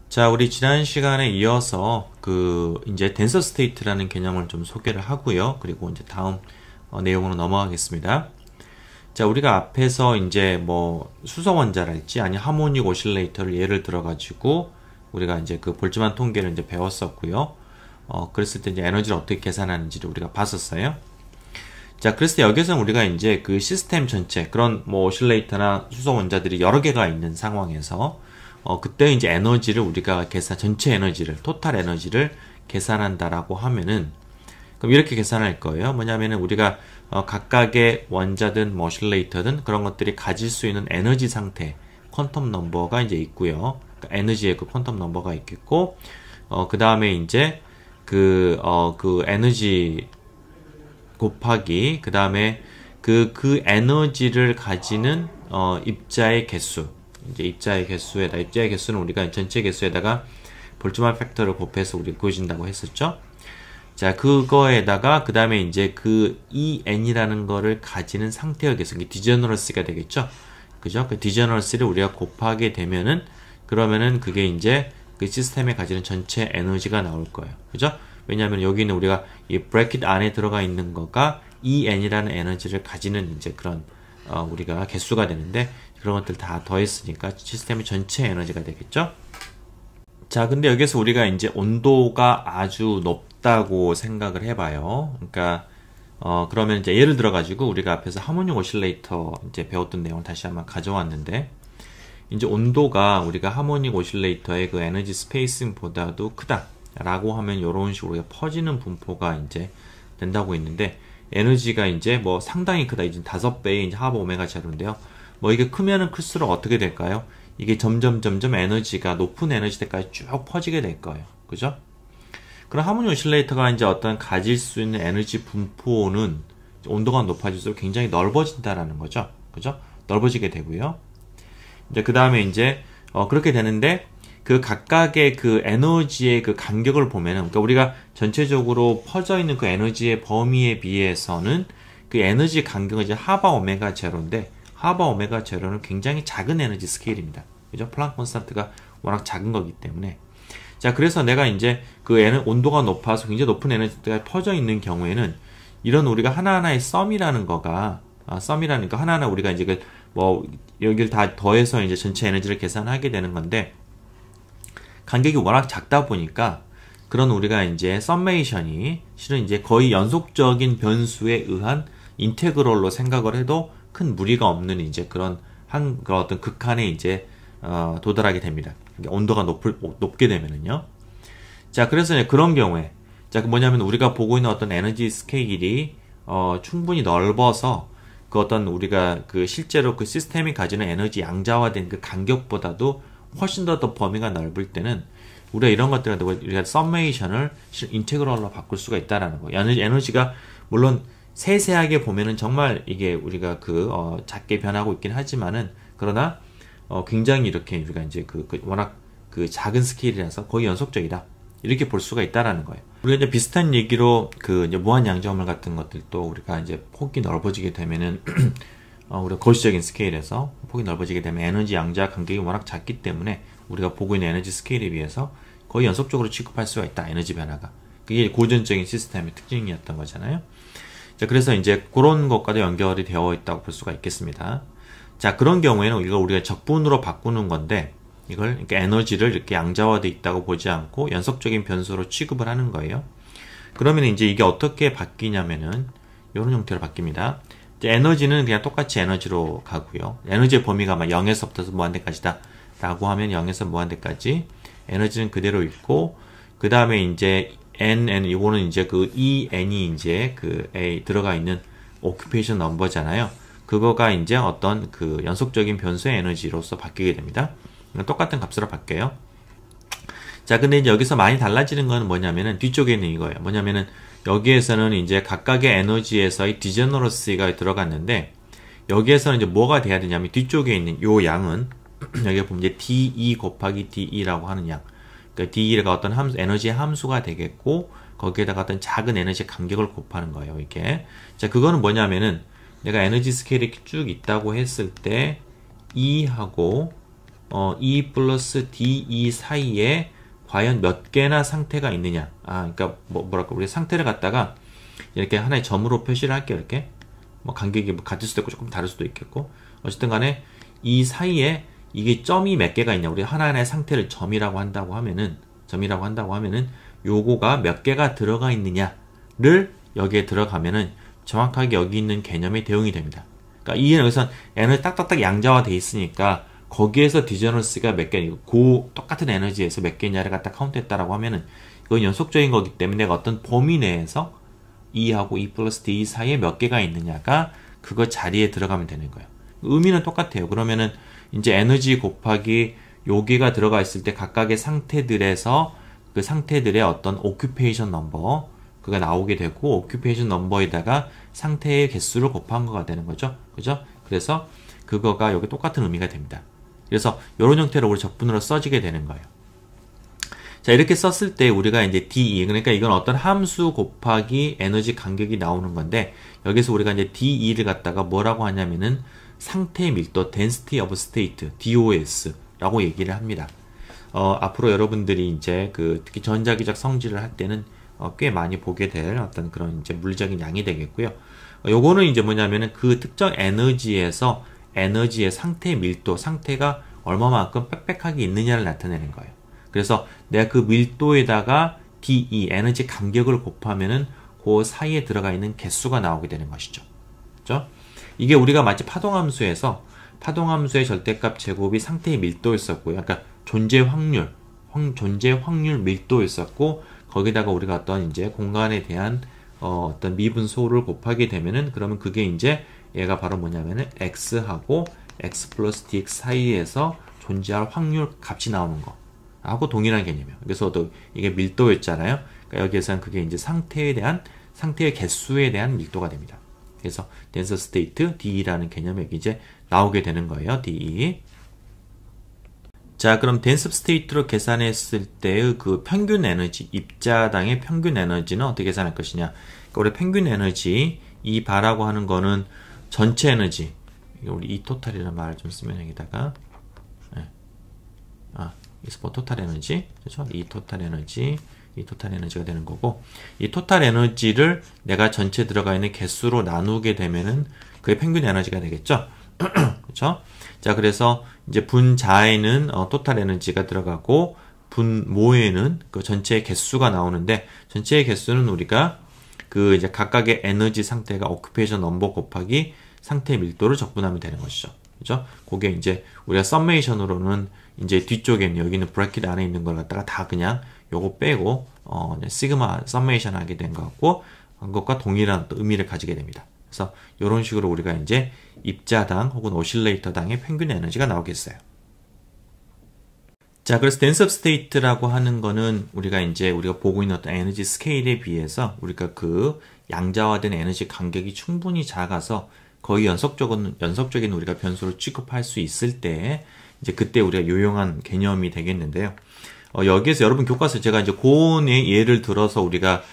자, 우리 지난 시간에 이어서 이제 덴서 스테이트라는 개념을 좀 소개를 하고요. 그리고 이제 다음 내용으로 넘어가겠습니다. 자, 우리가 앞에서 이제 뭐 수소원자랄지 아니 하모닉 오실레이터를 예를 들어가지고 우리가 이제 그 볼츠만 통계를 이제 배웠었고요. 그랬을 때 이제 에너지를 어떻게 계산하는지를 우리가 봤었어요. 자, 그래서 여기서는 우리가 이제 그 시스템 전체, 그런 뭐 오실레이터나 수소원자들이 여러 개가 있는 상황에서 그때 이제 에너지를 우리가 전체 에너지를, 토탈 에너지를 계산한다라고 하면은, 그럼 이렇게 계산할 거예요. 뭐냐면은 우리가 각각의 원자든 뭐 오실레이터든 그런 것들이 가질 수 있는 에너지 상태, 퀀텀 넘버가 이제 있고요. 그러니까 에너지의 그 퀀텀 넘버가 있겠고, 그 다음에 이제 그 에너지 곱하기, 그 다음에 그 에너지를 가지는 입자의 개수, 이제 입자의 개수는 우리가 전체 개수에다가 볼츠만 팩터를 곱해서 우리 구해준다고 했었죠. 자, 그거에다가 그 다음에 이제 그 EN이라는 거를 가지는 상태의 개수, 이게 디저너러스가 되겠죠. 그죠? 그 디저너러스를 우리가 곱하게 되면은, 그러면은 그게 이제 그 시스템에 가지는 전체 에너지가 나올 거예요. 그죠? 왜냐하면 여기는 우리가 이 브래킷 안에 들어가 있는 거가 EN이라는 에너지를 가지는 이제 그런 우리가 개수가 되는데, 그런 것들 다 더했으니까 시스템의 전체 에너지가 되겠죠. 자, 근데 여기서 우리가 이제 온도가 아주 높다고 생각을 해봐요. 그러니까 그러면 이제 예를 들어 가지고 우리가 앞에서 하모닉 오실레이터 이제 배웠던 내용을 다시 한번 가져왔는데, 이제 온도가 우리가 하모닉 오실레이터의 그 에너지 스페이싱보다도 크다라고 하면 이런 식으로 우리가 퍼지는 분포가 이제 된다고 있는데, 에너지가 이제 뭐 상당히 크다, 이제 5배의 이제 하버 오메가 제로인데요. 뭐 이게 크면은 클수록 어떻게 될까요? 이게 점점 에너지가 높은 에너지대까지 쭉 퍼지게 될 거예요. 그죠? 그럼 하모닉 오실레이터가 이제 어떤 가질 수 있는 에너지 분포는 온도가 높아질수록 굉장히 넓어진다라는 거죠. 그죠? 넓어지게 되고요. 이제 그 다음에 이제 그렇게 되는데, 그 각각의 그 에너지의 그 간격을 보면은, 그러니까 우리가 전체적으로 퍼져 있는 그 에너지의 범위에 비해서는 그 에너지 간격은 이제 하바 오메가 제로인데, 하바 오메가 제로는 굉장히 작은 에너지 스케일입니다. 그죠? 플랑크 콘스탄트가 워낙 작은 거기 때문에. 자, 그래서 내가 이제 그 온도가 높아서 굉장히 높은 에너지가 퍼져 있는 경우에는, 이런 우리가 하나하나의 썸이라는 거가, 썸이라는 거 하나하나 우리가 이제 여기를 다 더해서 이제 전체 에너지를 계산하게 되는 건데, 간격이 워낙 작다 보니까, 그런 우리가 이제 썸메이션이 실은 이제 거의 연속적인 변수에 의한 인테그럴로 생각을 해도 큰 무리가 없는 이제 그런 어떤 극한에 이제 도달하게 됩니다. 온도가 높게 되면은요. 자, 그래서 이제 그런 경우에, 자, 뭐냐면 우리가 보고 있는 어떤 에너지 스케일이 충분히 넓어서 그 어떤 우리가 그 실제로 그 시스템이 가지는 에너지 양자화된 그 간격보다도 훨씬 더 범위가 넓을 때는 우리가 이런 것들을 우리가 썸메이션을 인테그럴로 바꿀 수가 있다라는 거예요. 에너지가 물론 세세하게 보면은 정말 이게 우리가 작게 변하고 있긴 하지만은, 그러나 굉장히 이렇게 우리가 이제 워낙 그 작은 스케일이라서 거의 연속적이다, 이렇게 볼 수가 있다라는 거예요. 우리가 이제 비슷한 얘기로 이제 무한 양자원물 같은 것들도 우리가 이제 폭이 넓어지게 되면은 우리가 거시적인 스케일에서 폭이 넓어지게 되면 에너지 양자 간격이 워낙 작기 때문에 우리가 보고 있는 에너지 스케일에 비해서 거의 연속적으로 취급할 수가 있다, 에너지 변화가. 그게 고전적인 시스템의 특징이었던 거잖아요. 자, 그래서 이제 그런 것과도 연결이 되어 있다고 볼 수가 있겠습니다. 자, 그런 경우에는 이걸 우리가 적분으로 바꾸는 건데, 이걸 그러니까 에너지를 이렇게 양자화되어 있다고 보지 않고 연속적인 변수로 취급을 하는 거예요. 그러면 이제 이게 어떻게 바뀌냐면은 이런 형태로 바뀝니다. 이제 에너지는 그냥 똑같이 에너지로 가고요. 에너지의 범위가 막 0에서부터 무한대까지다 라고 하면 0에서 무한대까지 에너지는 그대로 있고, 그 다음에 이제 이거는 이제 그 EN이 이제 A 들어가 있는 occupation number잖아요. 그거가 이제 어떤 그 연속적인 변수의 에너지로서 바뀌게 됩니다. 똑같은 값으로 바뀌어요. 자, 근데 이제 여기서 많이 달라지는 건 뭐냐면은 뒤쪽에 있는 이거예요. 뭐냐면은 여기에서는 이제 각각의 에너지에서의 디제너러시가 들어갔는데, 여기에서는 이제 뭐가 돼야 되냐면 뒤쪽에 있는 요 양은 여기 보면 이제 DE 곱하기 DE라고 하는 양, 그러니까 DE가 어떤 에너지의 함수가 되겠고, 거기에다가 어떤 작은 에너지 간격을 곱하는 거예요, 이게. 자, 그거는 뭐냐면은 내가 에너지 스케일이 쭉 있다고 했을 때 E하고 E 플러스 DE 사이에 과연 몇 개나 상태가 있느냐. 그러니까 뭐랄까 우리 상태를 갖다가 이렇게 하나의 점으로 표시를 할게요. 이렇게 뭐 간격이 뭐 같을 수도 있고 조금 다를 수도 있겠고 어쨌든 간에 이 사이에 이게 점이 몇 개가 있냐. 우리 하나하나의 상태를 점이라고 한다고 하면은 요거가 몇 개가 들어가 있느냐를 여기에 들어가면은 정확하게 여기 있는 개념에 대응이 됩니다. 그러니까 이 여기서 에너지 딱딱딱 양자화 돼 있으니까 거기에서 디저너스가 몇 개, 똑같은 에너지에서 몇 개냐를 갖다 카운트했다라고 하면은 이건 연속적인 거기 때문에 내가 어떤 범위 내에서 E하고 E 플러스 D 사이에 몇 개가 있느냐가 그거 자리에 들어가면 되는 거예요. 의미는 똑같아요. 그러면은 이제 에너지 곱하기 여기가 들어가 있을 때 각각의 상태들에서 그 상태들의 어떤 오큐페이션 넘버 그가 나오게 되고 오큐페이션 넘버에다가 상태의 개수를 곱한 거가 되는 거죠. 그죠? 그래서 그거가 여기 똑같은 의미가 됩니다. 그래서 이런 형태로 우리 적분으로 써지게 되는 거예요. 자, 이렇게 썼을 때 우리가 이제 DE, 그러니까 이건 어떤 함수 곱하기 에너지 간격이 나오는 건데, 여기서 우리가 이제 DE를 갖다가 뭐라고 하냐면은 상태 밀도, density of state, DOS라고 얘기를 합니다. 앞으로 여러분들이 이제 특히 전자기적 성질을 할 때는 꽤 많이 보게 될 어떤 그런 이제 물리적인 양이 되겠고요. 요거는 이제 뭐냐면은 그 특정 에너지에서 에너지의 상태 밀도, 상태가 얼마만큼 빽빽하게 있느냐를 나타내는 거예요. 그래서 내가 그 밀도에다가 DE, 에너지 간격을 곱하면은 그 사이에 들어가 있는 개수가 나오게 되는 것이죠. 그죠? 이게 우리가 마치 파동함수에서 파동함수의 절대값 제곱이 상태의 밀도였었고요. 그러니까 존재 확률 밀도였었고, 거기다가 우리가 어떤 이제 공간에 대한 어떤 미분소를 곱하게 되면은, 그러면 그게 이제 얘가 바로 뭐냐면은 x하고 x 플러스 dx 사이에서 존재할 확률 값이 나오는 거 하고 동일한 개념이에요. 그래서 또 이게 밀도였잖아요. 그러니까 여기에서는 그게 이제 상태의 개수에 대한 밀도가 됩니다. 그래서 denser state DE라는 개념이 이제 나오게 되는 거예요. DE. 자, 그럼 denser state로 계산했을 때의 그 평균 에너지, 입자당의 평균 에너지는 어떻게 계산할 것이냐. 그러니까 우리 평균 에너지, 이 바라고 하는 거는 전체 에너지, 우리 이 토탈이라는 말을 좀 쓰면 여기다가, 여기서 토탈 에너지, 그렇죠? 이 토탈 에너지가 되는 거고, 이 토탈 에너지를 내가 전체 들어가 있는 개수로 나누게 되면은 그게 평균 에너지가 되겠죠? 그렇죠? 자, 그래서 이제 분자에는 토탈 에너지가 들어가고 분모에는 그 전체의 개수가 나오는데, 전체의 개수는 우리가 그 이제 각각의 에너지 상태가 오큐페이션 넘버 곱하기 상태 밀도를 적분하면 되는 것이죠. 그죠? 그게 이제 우리가 썸메이션으로는 이제 뒤쪽에는 여기는 브래킷 안에 있는 걸 갖다가 다 그냥 요거 빼고 시그마 썸메이션 하게 된 것 같고, 그것과 동일한 또 의미를 가지게 됩니다. 그래서 이런 식으로 우리가 이제 입자당 혹은 오실레이터당의 평균 에너지가 나오겠어요. 자, 그래서 denser state라고 하는 거는 우리가 보고 있는 어떤 에너지 스케일에 비해서 우리가 그 양자화된 에너지 간격이 충분히 작아서 거의 연속적인 우리가 변수를 취급할 수 있을 때, 이제 그때 우리가 요용한 개념이 되겠는데요. 여기에서 여러분 교과서 제가 이제 고온의 예를 들어서 우리가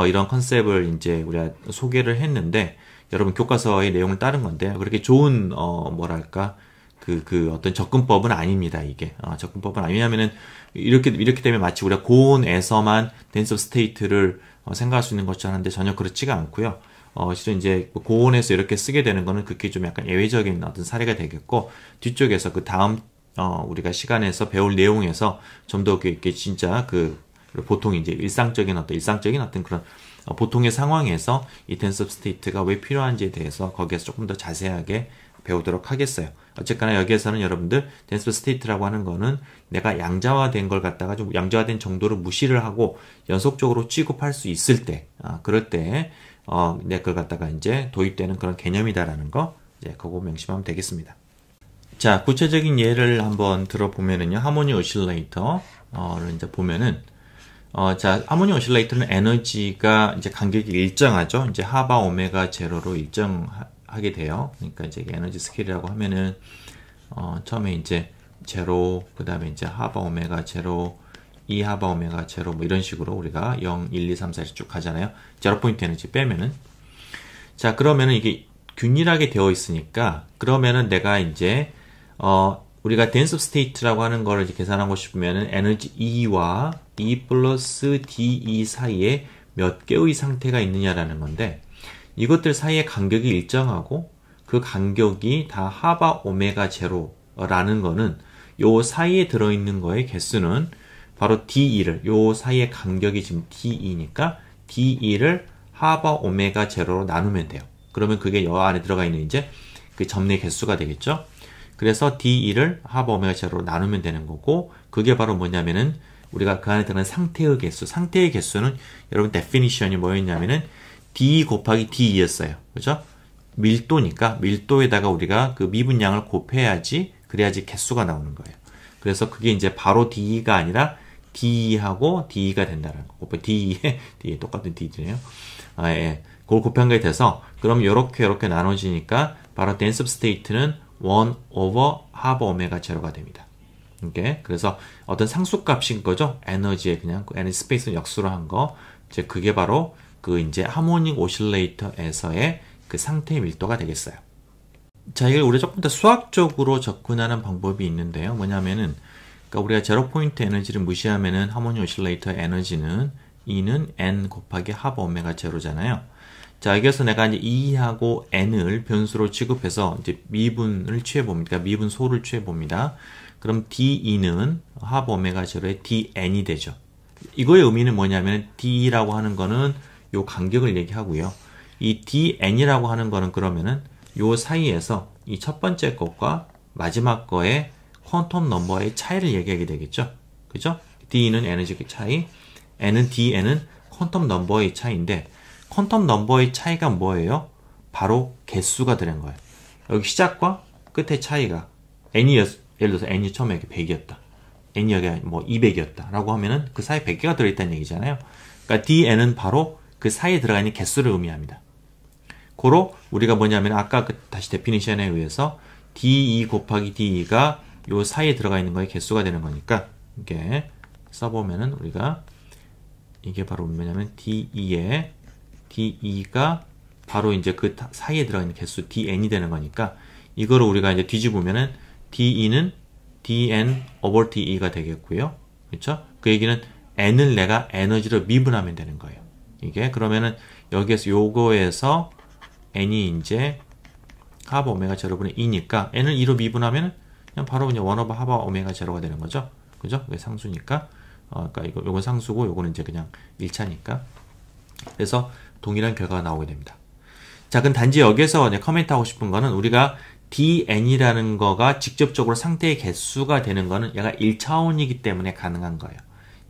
이런 컨셉을 이제 우리가 소개를 했는데, 여러분 교과서의 내용을 따른 건데, 그렇게 좋은 뭐랄까 그 어떤 접근법은 아닙니다. 이게 접근법은 왜냐하면은 이렇게 되면 마치 우리가 고온에서만 denser state를 생각할 수 있는 것처럼 하는데 전혀 그렇지가 않고요. 실은 이제 고온에서 이렇게 쓰게 되는 거는 그게 좀 약간 예외적인 어떤 사례가 되겠고, 뒤쪽에서 그 다음 우리가 시간에서 배울 내용에서 좀 더 이렇게 진짜 보통 이제 일상적인 어떤 그런 보통의 상황에서 이 denser state가 왜 필요한지에 대해서 거기에서 조금 더 자세하게 배우도록 하겠어요. 어쨌거나 여기에서는 여러분들 denser state라고 하는 거는 내가 양자화된 걸 갖다가 좀 양자화된 정도를 무시를 하고 연속적으로 취급할 수 있을 때, 그럴 때 내 걸 갖다가 이제 도입되는 그런 개념이다라는 거, 이제 그거 명심하면 되겠습니다. 자, 구체적인 예를 한번 들어보면은요, 하모니 오실레이터를 이제 보면은, 자, 하모니 오실레이터는 에너지가 이제 간격이 일정하죠. 이제 하바 오메가 제로로 일정하게 돼요. 그러니까 이제 에너지 스케일이라고 하면은, 처음에 이제 제로, 그 다음에 이제 하바 오메가 제로, 2 하바 오메가 제로, 뭐 이런 식으로 우리가 0, 1, 2, 3, 4 쭉 가잖아요. 제로 포인트 에너지 빼면은. 자, 그러면은 이게 균일하게 되어 있으니까, 그러면은 내가 이제, 우리가 dense state라고 하는 거를 이제 계산하고 싶으면은 에너지 E와 E 플러스 DE 사이에 몇 개의 상태가 있느냐라는 건데, 이것들 사이의 간격이 일정하고 그 간격이 다 하바 오메가 제로라는 거는 요 사이에 들어있는 거의 개수는 바로 DE를, 요 사이의 간격이 지금 DE니까 DE를 하바 오메가 제로로 나누면 돼요. 그러면 그게 요 안에 들어가 있는 이제 그 점의 개수가 되겠죠. 그래서 DE를 하바 오메가 제로로 나누면 되는 거고, 그게 바로 뭐냐면은 우리가 그 안에 들어가는 상태의 개수, 상태의 개수는 여러분 definition이 뭐였냐면은 D 곱하기 DE였어요. 그죠? 밀도니까 밀도에다가 우리가 그 미분량을 곱해야지, 그래야지 개수가 나오는 거예요. 그래서 그게 이제 바로 DE가 아니라 DE하고 DE가 된다는 거. DE에 DE 똑같은 DE네요. 예. 그걸 곱한 게 돼서 그럼 요렇게 나눠지니까 바로 dense state는 1 over 하바 오메가 제로가 됩니다. 이게 그래서 어떤 상수값인 거죠. 에너지에 그냥 그 에너지 스페이스는 역수로 한 거. 이제 그게 바로 그 이제 하모닉 오실레이터에서의 그 상태의 밀도가 되겠어요. 자, 이걸 우리 조금 더 수학적으로 접근하는 방법이 있는데요. 뭐냐면은, 그러니까 우리가 제로 포인트 에너지를 무시하면은 하모닉 오실레이터 에너지는 E는 N 곱하기 하바 오메가 제로잖아요. 자, 여기서 내가 이제 E하고 N을 변수로 취급해서 이제 미분을 취해봅니다. 그러니까 미분소를 취해봅니다. 그럼 DE는 하바 오메가 제로의 DN이 되죠. 이거의 의미는 뭐냐면 D라고 하는 거는 요 간격을 얘기하고요. 이 DN이라고 하는 거는 그러면은 요 사이에서 이 첫 번째 것과 마지막 거의 퀀텀 넘버의 차이를 얘기하게 되겠죠. 그죠? D는 에너지 차이, N은 DN은 퀀텀 넘버의 차이인데, 퀀텀 넘버의 차이가 뭐예요? 바로 개수가 되는 거예요. 여기 시작과 끝의 차이가 N이, 예를 들어서 N이 처음에 100이었다. N이 여기 뭐 200이었다. 라고 하면은 그 사이에 100개가 들어있다는 얘기잖아요. 그러니까 DN은 바로 그 사이에 들어가 있는 개수를 의미합니다. 고로 우리가 뭐냐면 아까 그 다시 데피니션에 의해서 DE 곱하기 DE가 요 사이에 들어가 있는 거의 개수가 되는 거니까 이게 써보면은 우리가 이게 바로 뭐냐면 DE의 DE가 바로 이제 그 사이에 들어가 있는 개수 DN이 되는 거니까 이거를 우리가 이제 뒤집으면은 DE는 DN over DE가 되겠고요. 그렇죠? 그 얘기는 N을 내가 에너지로 미분하면 되는 거예요. 이게 그러면은 여기에서 요거에서 N이 이제 하바 오메가 제로분의 2니까 N을 2로 미분하면 그냥 바로 그냥 1 over 하바 오메가 제로가 되는 거죠. 그죠? 그게 상수니까. 그러니까 요건 상수고 요거는 이제 그냥 1차니까. 그래서 동일한 결과가 나오게 됩니다. 자, 그럼 단지 여기서 이제 커멘트 하고 싶은 거는 우리가 DN이라는 거가 직접적으로 상태의 개수가 되는 거는 얘가 1차원이기 때문에 가능한 거예요.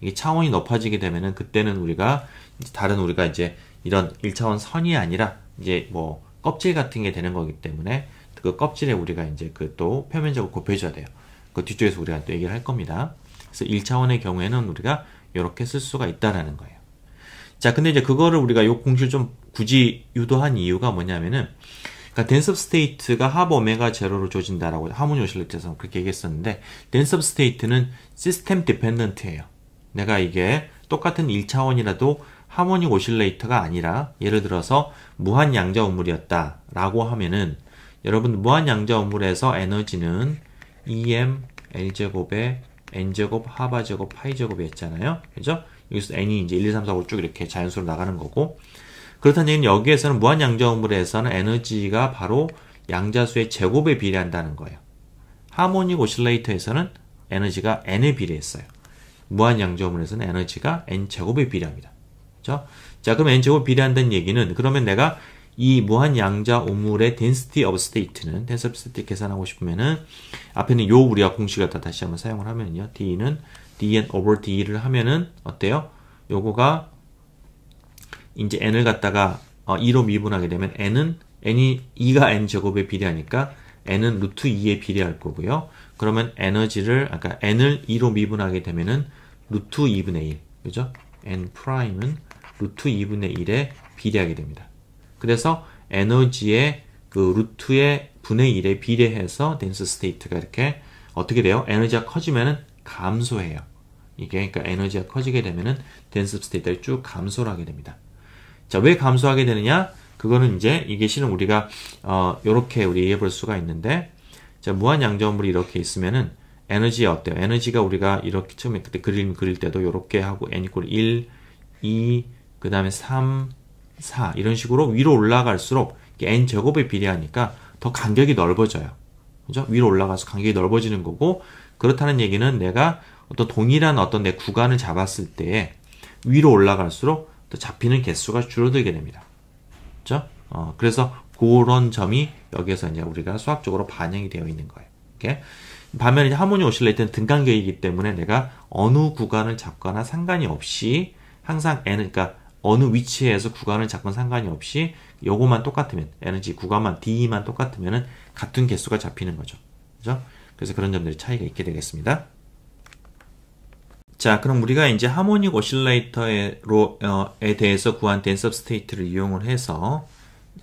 이게 차원이 높아지게 되면은 그때는 우리가 다른 우리가 이제 이런 1차원 선이 아니라 이제 뭐 껍질 같은 게 되는 거기 때문에 그 껍질에 우리가 이제 그 또 표면적으로 곱해줘야 돼요. 그 뒤쪽에서 우리가 또 얘기를 할 겁니다. 그래서 1차원의 경우에는 우리가 이렇게 쓸 수가 있다라는 거예요. 자, 근데 이제 그거를 우리가 요 공식을 좀 굳이 유도한 이유가 뭐냐면은, 그러니까 dense state가 하바 오메가 제로로 조진다라고 하모닉 오실레이터에서 그렇게 얘기했었는데, dense state는 시스템 디펜던트예요. 내가 이게 똑같은 1차원이라도 하모닉 오실레이터가 아니라 예를 들어서 무한 양자 우물이었다라고 하면은 여러분 무한 양자 우물에서 에너지는 EM L제곱에 N제곱 하바제곱 파이제곱이었잖아요. 그죠? 여기서 N이 이제 1, 2, 3, 4, 5 쭉 이렇게 자연수로 나가는 거고, 그렇다는 얘기는 여기에서는 무한 양자 우물에서는 에너지가 바로 양자수의 제곱에 비례한다는 거예요. 하모닉 오실레이터에서는 에너지가 N에 비례했어요. 무한 양자 우물에서는 에너지가 N제곱에 비례합니다. 그죠? 자, 그럼 N제곱 비례한다는 얘기는 그러면 내가 이 무한 양자 우물의 density of state는 density of state 계산하고 싶으면은 앞에는 요 우리가 공식을 다시 한번 사용을 하면요. D는 dn over d를 하면은 어때요? 요거가 이제 n을 갖다가 2로 미분하게 되면 n이 2가 n 제곱에 비례하니까 n은 루트 2에 비례할 거고요. 그러면 에너지를 아까 n을 2로 미분하게 되면은 루트 2분의 1. 그죠? n 프라임은 루트 2분의 1에 비례하게 됩니다. 그래서 에너지의 그 루트의 분의 1에 비례해서 dense state가 이렇게 어떻게 돼요? 에너지가 커지면은 감소해요. 이게 그러니까 에너지가 커지게 되면은 dense state가 쭉 감소를 하게 됩니다. 자, 왜 감소하게 되느냐? 그거는 이제 이게 실은 우리가 요렇게 우리 이해해 볼 수가 있는데, 자, 무한 양자원물이 이렇게 있으면은 에너지 어때요? 에너지가 우리가 이렇게 처음에 그때 그림 그릴 때도 이렇게 하고 n 이퀄 1, 2, 그 다음에 3, 4 이런 식으로 위로 올라갈수록 n 제곱에 비례하니까 더 간격이 넓어져요. 그죠? 위로 올라가서 간격이 넓어지는 거고, 그렇다는 얘기는 내가 어떤 동일한 어떤 내 구간을 잡았을 때 위로 올라갈수록 또 잡히는 개수가 줄어들게 됩니다. 그죠? 그래서 그런 점이 여기에서 이제 우리가 수학적으로 반영이 되어 있는 거예요. 이렇게. 반면에 이제 하모닉 오실레이터는 등간격이기 때문에 내가 어느 구간을 잡거나 상관이 없이 항상 그러니까 어느 위치에서 구간을 잡건 상관이 없이 요거만 똑같으면 에너지 구간만 D만 똑같으면은 같은 개수가 잡히는 거죠. 그죠? 그래서 그런 점들이 차이가 있게 되겠습니다. 자, 그럼 우리가 이제 하모닉 오실레이터에 대해서 구한 댄스 오브 스테이트를 이용을 해서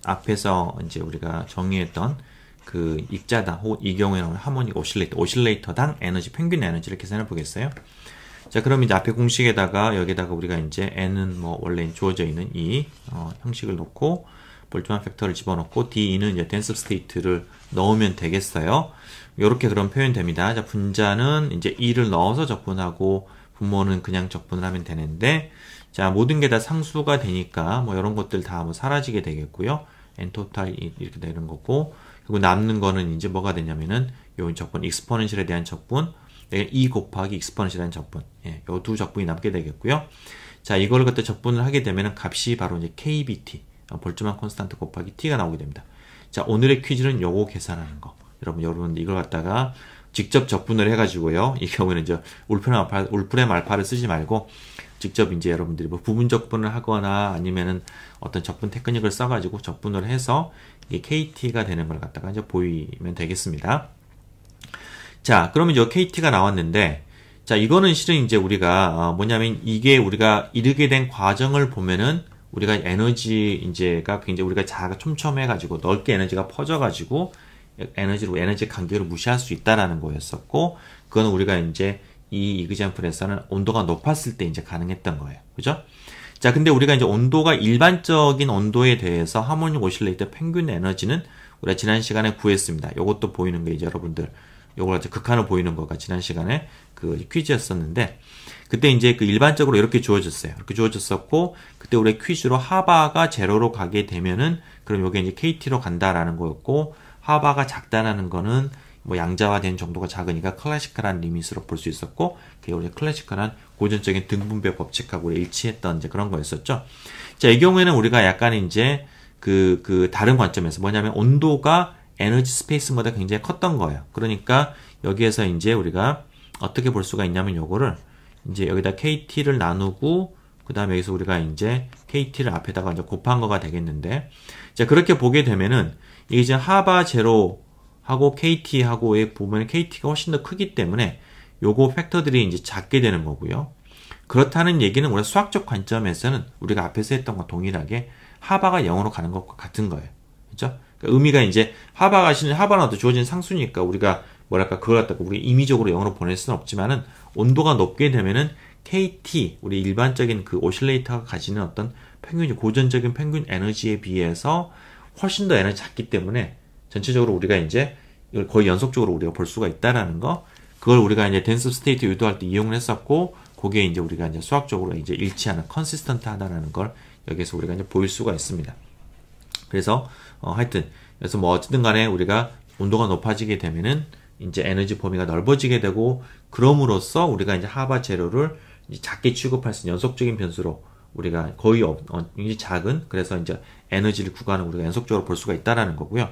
앞에서 이제 우리가 정의했던 그 입자당 혹은 이 경우에는 하모닉 오실레이터당 에너지 평균 에너지를 계산해 보겠어요. 자, 그럼 이제 앞에 공식에다가 여기다가 우리가 이제 n은 뭐 원래 주어져 있는 이 형식을 놓고 볼트만 팩터를 집어넣고 D는 이제 댄스 오브 스테이트를 넣으면 되겠어요. 이렇게 그럼 표현됩니다. 자, 분자는 이제 2를 넣어서 적분하고 분모는 그냥 적분을 하면 되는데, 자, 모든 게 다 상수가 되니까 뭐 이런 것들 다 뭐 사라지게 되겠고요. n 토탈 이렇게 되는 거고, 그리고 남는 거는 이제 뭐가 되냐면은 요 적분 익스포넨셜에 대한 적분, 2 곱하기 익스포넨셜에 대한 적분, 예, 요 두 적분이 남게 되겠고요. 자, 이걸 갖다 적분을 하게 되면은 값이 바로 이제 kBT, 볼트만 콘스탄트 곱하기 t가 나오게 됩니다. 자, 오늘의 퀴즈는 요거 계산하는 거. 여러분 이걸 갖다가 직접 적분을 해가지고요. 이 경우에는 이제 울프렘 알파를 쓰지 말고 직접 이제 여러분들이 뭐 부분 적분을 하거나 아니면은 어떤 적분 테크닉을 써가지고 적분을 해서 이게 KT가 되는 걸 갖다가 이제 보이면 되겠습니다. 자, 그러면 이제 KT가 나왔는데, 자, 이거는 실은 이제 우리가 뭐냐면 이게 우리가 이르게 된 과정을 보면은 우리가 에너지 이제가 굉장히 우리가 자가 촘촘해가지고 넓게 에너지가 퍼져가지고 에너지 간격을 무시할 수 있다라는 거였었고, 그거는 우리가 이제 이 이그젠플에서는 온도가 높았을 때 이제 가능했던 거예요. 그죠? 자, 근데 우리가 이제 온도가 일반적인 온도에 대해서 하모닉 오실레이터 평균 에너지는 우리가 지난 시간에 구했습니다. 요것도 보이는 게 이제 여러분들 요걸 이제 극한을 보이는 거가 지난 시간에 그 퀴즈였었는데, 그때 이제 그 일반적으로 이렇게 주어졌어요. 이렇게 주어졌었고, 그때 우리 퀴즈로 하바가 제로로 가게 되면은 그럼 요게 이제 KT로 간다라는 거였고, 하바가 작다라는 거는 뭐 양자화된 정도가 작으니까 클래시컬한 리밋으로 볼 수 있었고, 그게 우리 클래시컬한 고전적인 등분배 법칙하고 일치했던 이제 그런 거였었죠. 자, 이 경우에는 우리가 약간 이제 그 다른 관점에서 뭐냐면 온도가 에너지 스페이스보다 굉장히 컸던 거예요. 그러니까 여기에서 이제 우리가 어떻게 볼 수가 있냐면 요거를 이제 여기다 KT를 나누고 그 다음에 여기서 우리가 이제 KT를 앞에다가 이제 곱한 거가 되겠는데, 자, 그렇게 보게 되면은 이게 이제 하바 제로하고 KT하고의 보면 KT가 훨씬 더 크기 때문에 요거 팩터들이 이제 작게 되는 거고요. 그렇다는 얘기는 우리가 수학적 관점에서는 우리가 앞에서 했던 것 동일하게 하바가 0으로 가는 것과 같은 거예요. 그죠? 그러니까 의미가 이제 하바는 또 주어진 상수니까 우리가 뭐랄까 그걸 갖다가 우리 임의적으로 0으로 보낼 수는 없지만은 온도가 높게 되면은 KT, 우리 일반적인 그 오실레이터가 가지는 어떤 평균, 고전적인 평균 에너지에 비해서 훨씬 더 에너지 작기 때문에 전체적으로 우리가 이제 이걸 거의 연속적으로 우리가 볼 수가 있다라는 거, 그걸 우리가 이제 댄스 스테이트 유도할 때 이용을 했었고, 그게 이제 우리가 이제 수학적으로 이제 일치하는 컨시스턴트 하다라는 걸 여기서 우리가 이제 보일 수가 있습니다. 그래서 하여튼 그래서 뭐 어쨌든 간에 우리가 온도가 높아지게 되면은 이제 에너지 범위가 넓어지게 되고, 그럼으로써 우리가 이제 하바 제로를 이제 작게 취급할 수 있는 연속적인 변수로 우리가 거의 굉장히 작은, 그래서 이제 에너지를 구가는 우리가 연속적으로 볼 수가 있다라는 거고요.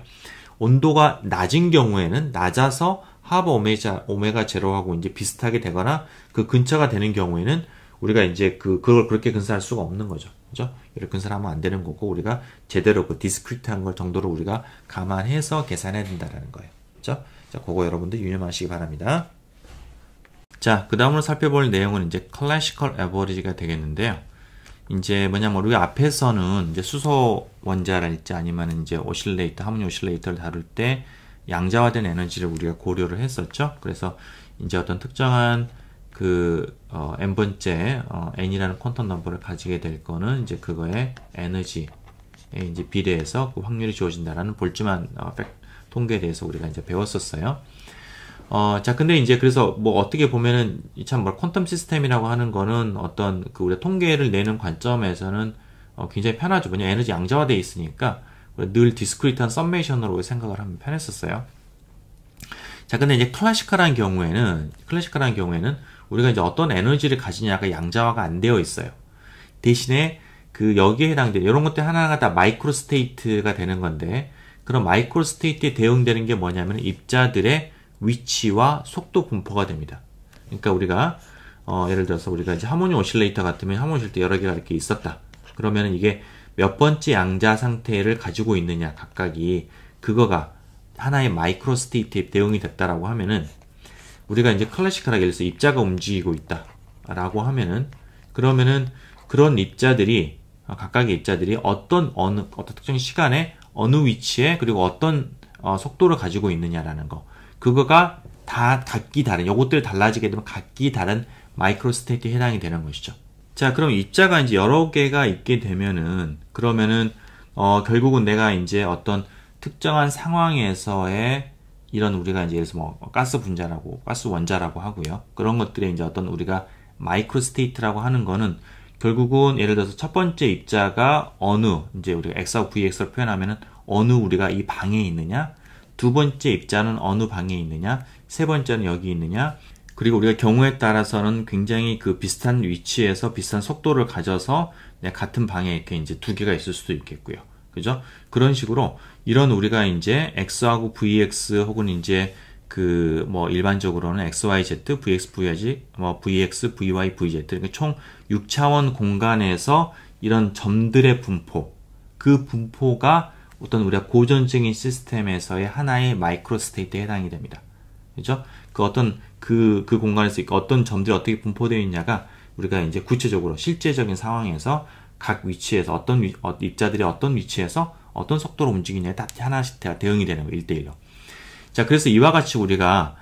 온도가 낮은 경우에는 낮아서 하바 오메가 제로하고 이제 비슷하게 되거나 그 근처가 되는 경우에는 우리가 이제 그걸 그렇게 근사할 수가 없는 거죠. 그죠? 이렇게 근사하면 안 되는 거고, 우리가 제대로 그 디스크리트한 걸 정도로 우리가 감안해서 계산해야 된다라는 거예요. 그죠? 자, 그거 여러분들 유념하시기 바랍니다. 자, 그 다음으로 살펴볼 내용은 이제 클래시컬 에버리지가 되겠는데요. 이제 뭐냐면 우리가 앞에서는 이제 수소 원자랄지 아니면 이제 오실레이터, 하모닉 오실레이터를 다룰 때 양자화된 에너지를 우리가 고려를 했었죠. 그래서 이제 어떤 특정한 n번째 n이라는 퀀텀 넘버를 가지게 될 거는 이제 그거의 에너지에 이제 비례해서 그 확률이 주어진다라는 볼트만 통계에 대해서 우리가 이제 배웠었어요. 자, 근데 이제 그래서 뭐 어떻게 보면은 참 뭐 퀀텀 시스템이라고 하는 거는 어떤 그 우리가 통계를 내는 관점에서는 굉장히 편하죠. 왜냐면 에너지 양자화되어 있으니까 늘 디스크리트한 썸메이션으로 생각을 하면 편했었어요. 자, 근데 이제 클래시컬한 경우에는 우리가 이제 어떤 에너지를 가지냐가 양자화가 안 되어 있어요. 대신에 그 여기에 해당되는 이런 것들 하나하나 다 마이크로 스테이트가 되는 건데, 그런 마이크로 스테이트에 대응되는 게 뭐냐면 입자들의 위치와 속도 분포가 됩니다. 그러니까 우리가 예를 들어서 우리가 이제 하모니 오실레이터 같으면 하모니 오실레이터 여러 개가 이렇게 있었다. 그러면은 이게 몇 번째 양자 상태를 가지고 있느냐 각각이, 그거가 하나의 마이크로 스테이트에 대응이 됐다라고 하면은, 우리가 이제 클래시컬하게 예를 들어서 입자가 움직이고 있다라고 하면은, 그러면은 그런 입자들이 각각의 입자들이 어떤 특정 시간에 어느 위치에 그리고 어떤 속도를 가지고 있느냐라는 거, 그거가 다 각기 다른, 요것들 달라지게 되면 각기 다른 마이크로 스테이트에 해당이 되는 것이죠. 자, 그럼 입자가 이제 여러 개가 있게 되면은, 그러면은 결국은 내가 이제 어떤 특정한 상황에서의 이런 우리가 이제 예를 들어서 뭐 가스 분자라고, 가스 원자라고 하고요. 그런 것들의 이제 어떤 우리가 마이크로 스테이트라고 하는 거는 결국은 예를 들어서 첫 번째 입자가 어느, 이제 우리가 X하고 VX로 표현하면은 어느 우리가 이 방에 있느냐, 두 번째 입자는 어느 방에 있느냐, 세 번째는 여기 있느냐, 그리고 우리가 경우에 따라서는 굉장히 그 비슷한 위치에서 비슷한 속도를 가져서 같은 방에 이렇게 이제 두 개가 있을 수도 있겠고요. 그죠? 그런 식으로 이런 우리가 이제 X하고 VX 혹은 이제 그 뭐 일반적으로는 XYZ, VX, VY, 뭐 VX, VY, VZ, 그러니까 총 6차원 공간에서 이런 점들의 분포, 그 분포가 어떤 우리가 고전적인 시스템에서의 하나의 마이크로 스테이트에 해당이 됩니다. 그죠? 그 어떤 그 공간에서 어떤 점들이 어떻게 분포되어 있냐가 우리가 이제 구체적으로 실제적인 상황에서 각 위치에서 어떤 입자들이 어떤 위치에서 어떤 속도로 움직이냐에 딱 하나씩 대응이 되는 거예요. 1대1로. 자, 그래서 이와 같이 우리가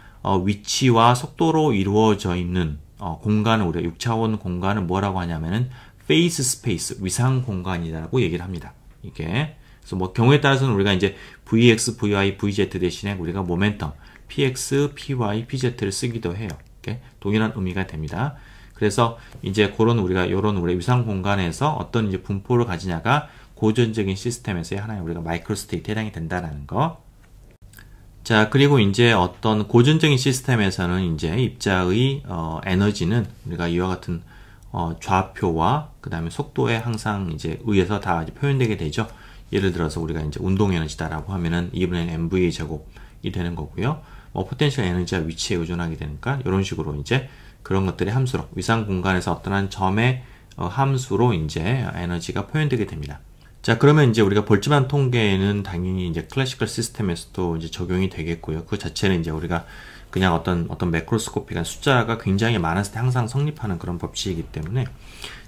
위치와 속도로 이루어져 있는 공간을, 우리가 6차원 공간을 뭐라고 하냐면은 페이스 스페이스, 위상 공간이라고 얘기를 합니다. 이게. 그래서 뭐 경우에 따라서는 우리가 이제 VX, VY, VZ 대신에 우리가 모멘텀, PX, PY, PZ를 쓰기도 해요. 이렇게 동일한 의미가 됩니다. 그래서 이제 그런 우리가 요런 우리 위상 공간에서 어떤 이제 분포를 가지냐가 고전적인 시스템에서의 하나의 우리가 마이크로 스테이트에 해당이 된다라는 거. 자, 그리고 이제 어떤 고전적인 시스템에서는 이제 입자의 에너지는 우리가 이와 같은 좌표와 그 다음에 속도에 항상 이제 의해서 다 이제 표현되게 되죠. 예를 들어서 우리가 이제 운동 에너지다라고 하면은 2분의 MVA 제곱이 되는 거고요. 포텐셜 에너지와 위치에 의존하게 되니까 이런 식으로 이제 그런 것들의 함수로 위상 공간에서 어떠한 점의 함수로 이제 에너지가 표현되게 됩니다. 자, 그러면 이제 우리가 볼츠만 통계는 당연히 이제 클래시컬 시스템에서도 이제 적용이 되겠고요. 그 자체는 이제 우리가 그냥 어떤 매크로스코픽한 숫자가 굉장히 많았을 때 항상 성립하는 그런 법칙이기 때문에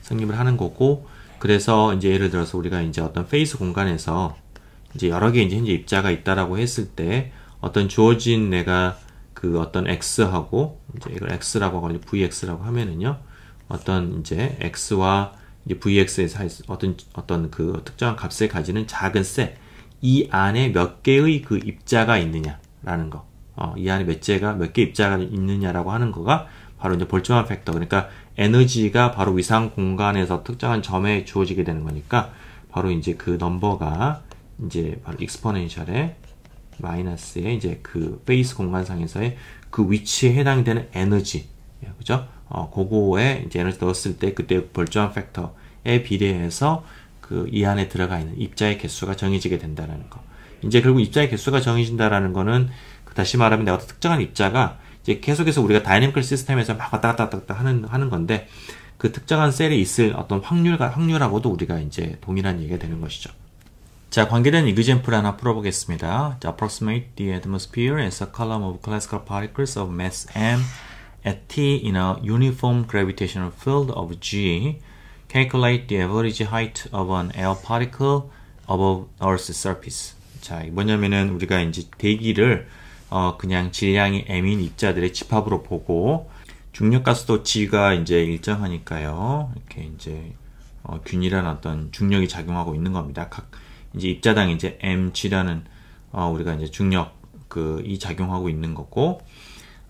성립을 하는 거고, 그래서 이제 예를 들어서 우리가 이제 어떤 페이스 공간에서 이제 여러 개 이제 현재 입자가 있다라고 했을 때 어떤 주어진 내가 그 어떤 X하고 이제 이걸 X라고 하고 VX라고 하면은요, 어떤 이제 X와 이제 VX에서 어떤 그 특정한 값을 가지는 작은 셀, 이 안에 몇 개의 그 입자가 있느냐라는 거, 이 안에 몇 개 입자가 있느냐라고 하는 거가 바로 이제 볼츠만 팩터, 그러니까 에너지가 바로 위상 공간에서 특정한 점에 주어지게 되는 거니까 바로 이제 그 넘버가 이제 바로 익스포넨셜의 마이너스의 이제 그 페이스 공간상에서의 그 위치에 해당되는 에너지, 그죠? 그거에 이제 에너지 넣었을 때 그때 볼츠만 팩터에 비례해서 그 이 안에 들어가 있는 입자의 개수가 정해지게 된다는 거. 이제 결국 입자의 개수가 정해진다라는 거는 다시 말하면 내가 특정한 입자가 이제 계속해서 우리가 다이내미컬 시스템에서 막 왔다 갔다 하는 건데, 그 특정한 셀에 있을 어떤 확률하고도 우리가 이제 동일한 얘기가 되는 것이죠. 자, 관계된 이그젠플 하나 풀어보겠습니다. 자, approximate the atmosphere as a column of classical particles of mass m at t in a uniform gravitational field of g. Calculate the average height of an air particle above Earth's surface. 자, 뭐냐면은 우리가 이제 대기를 그냥 질량이 m인 입자들의 집합으로 보고 중력가스도 g가 이제 일정하니까요. 이렇게 이제 균일한 어떤 중력이 작용하고 있는 겁니다. 각 이제 입자당 이제 mg라는 우리가 이제 중력 이 작용하고 있는 거고,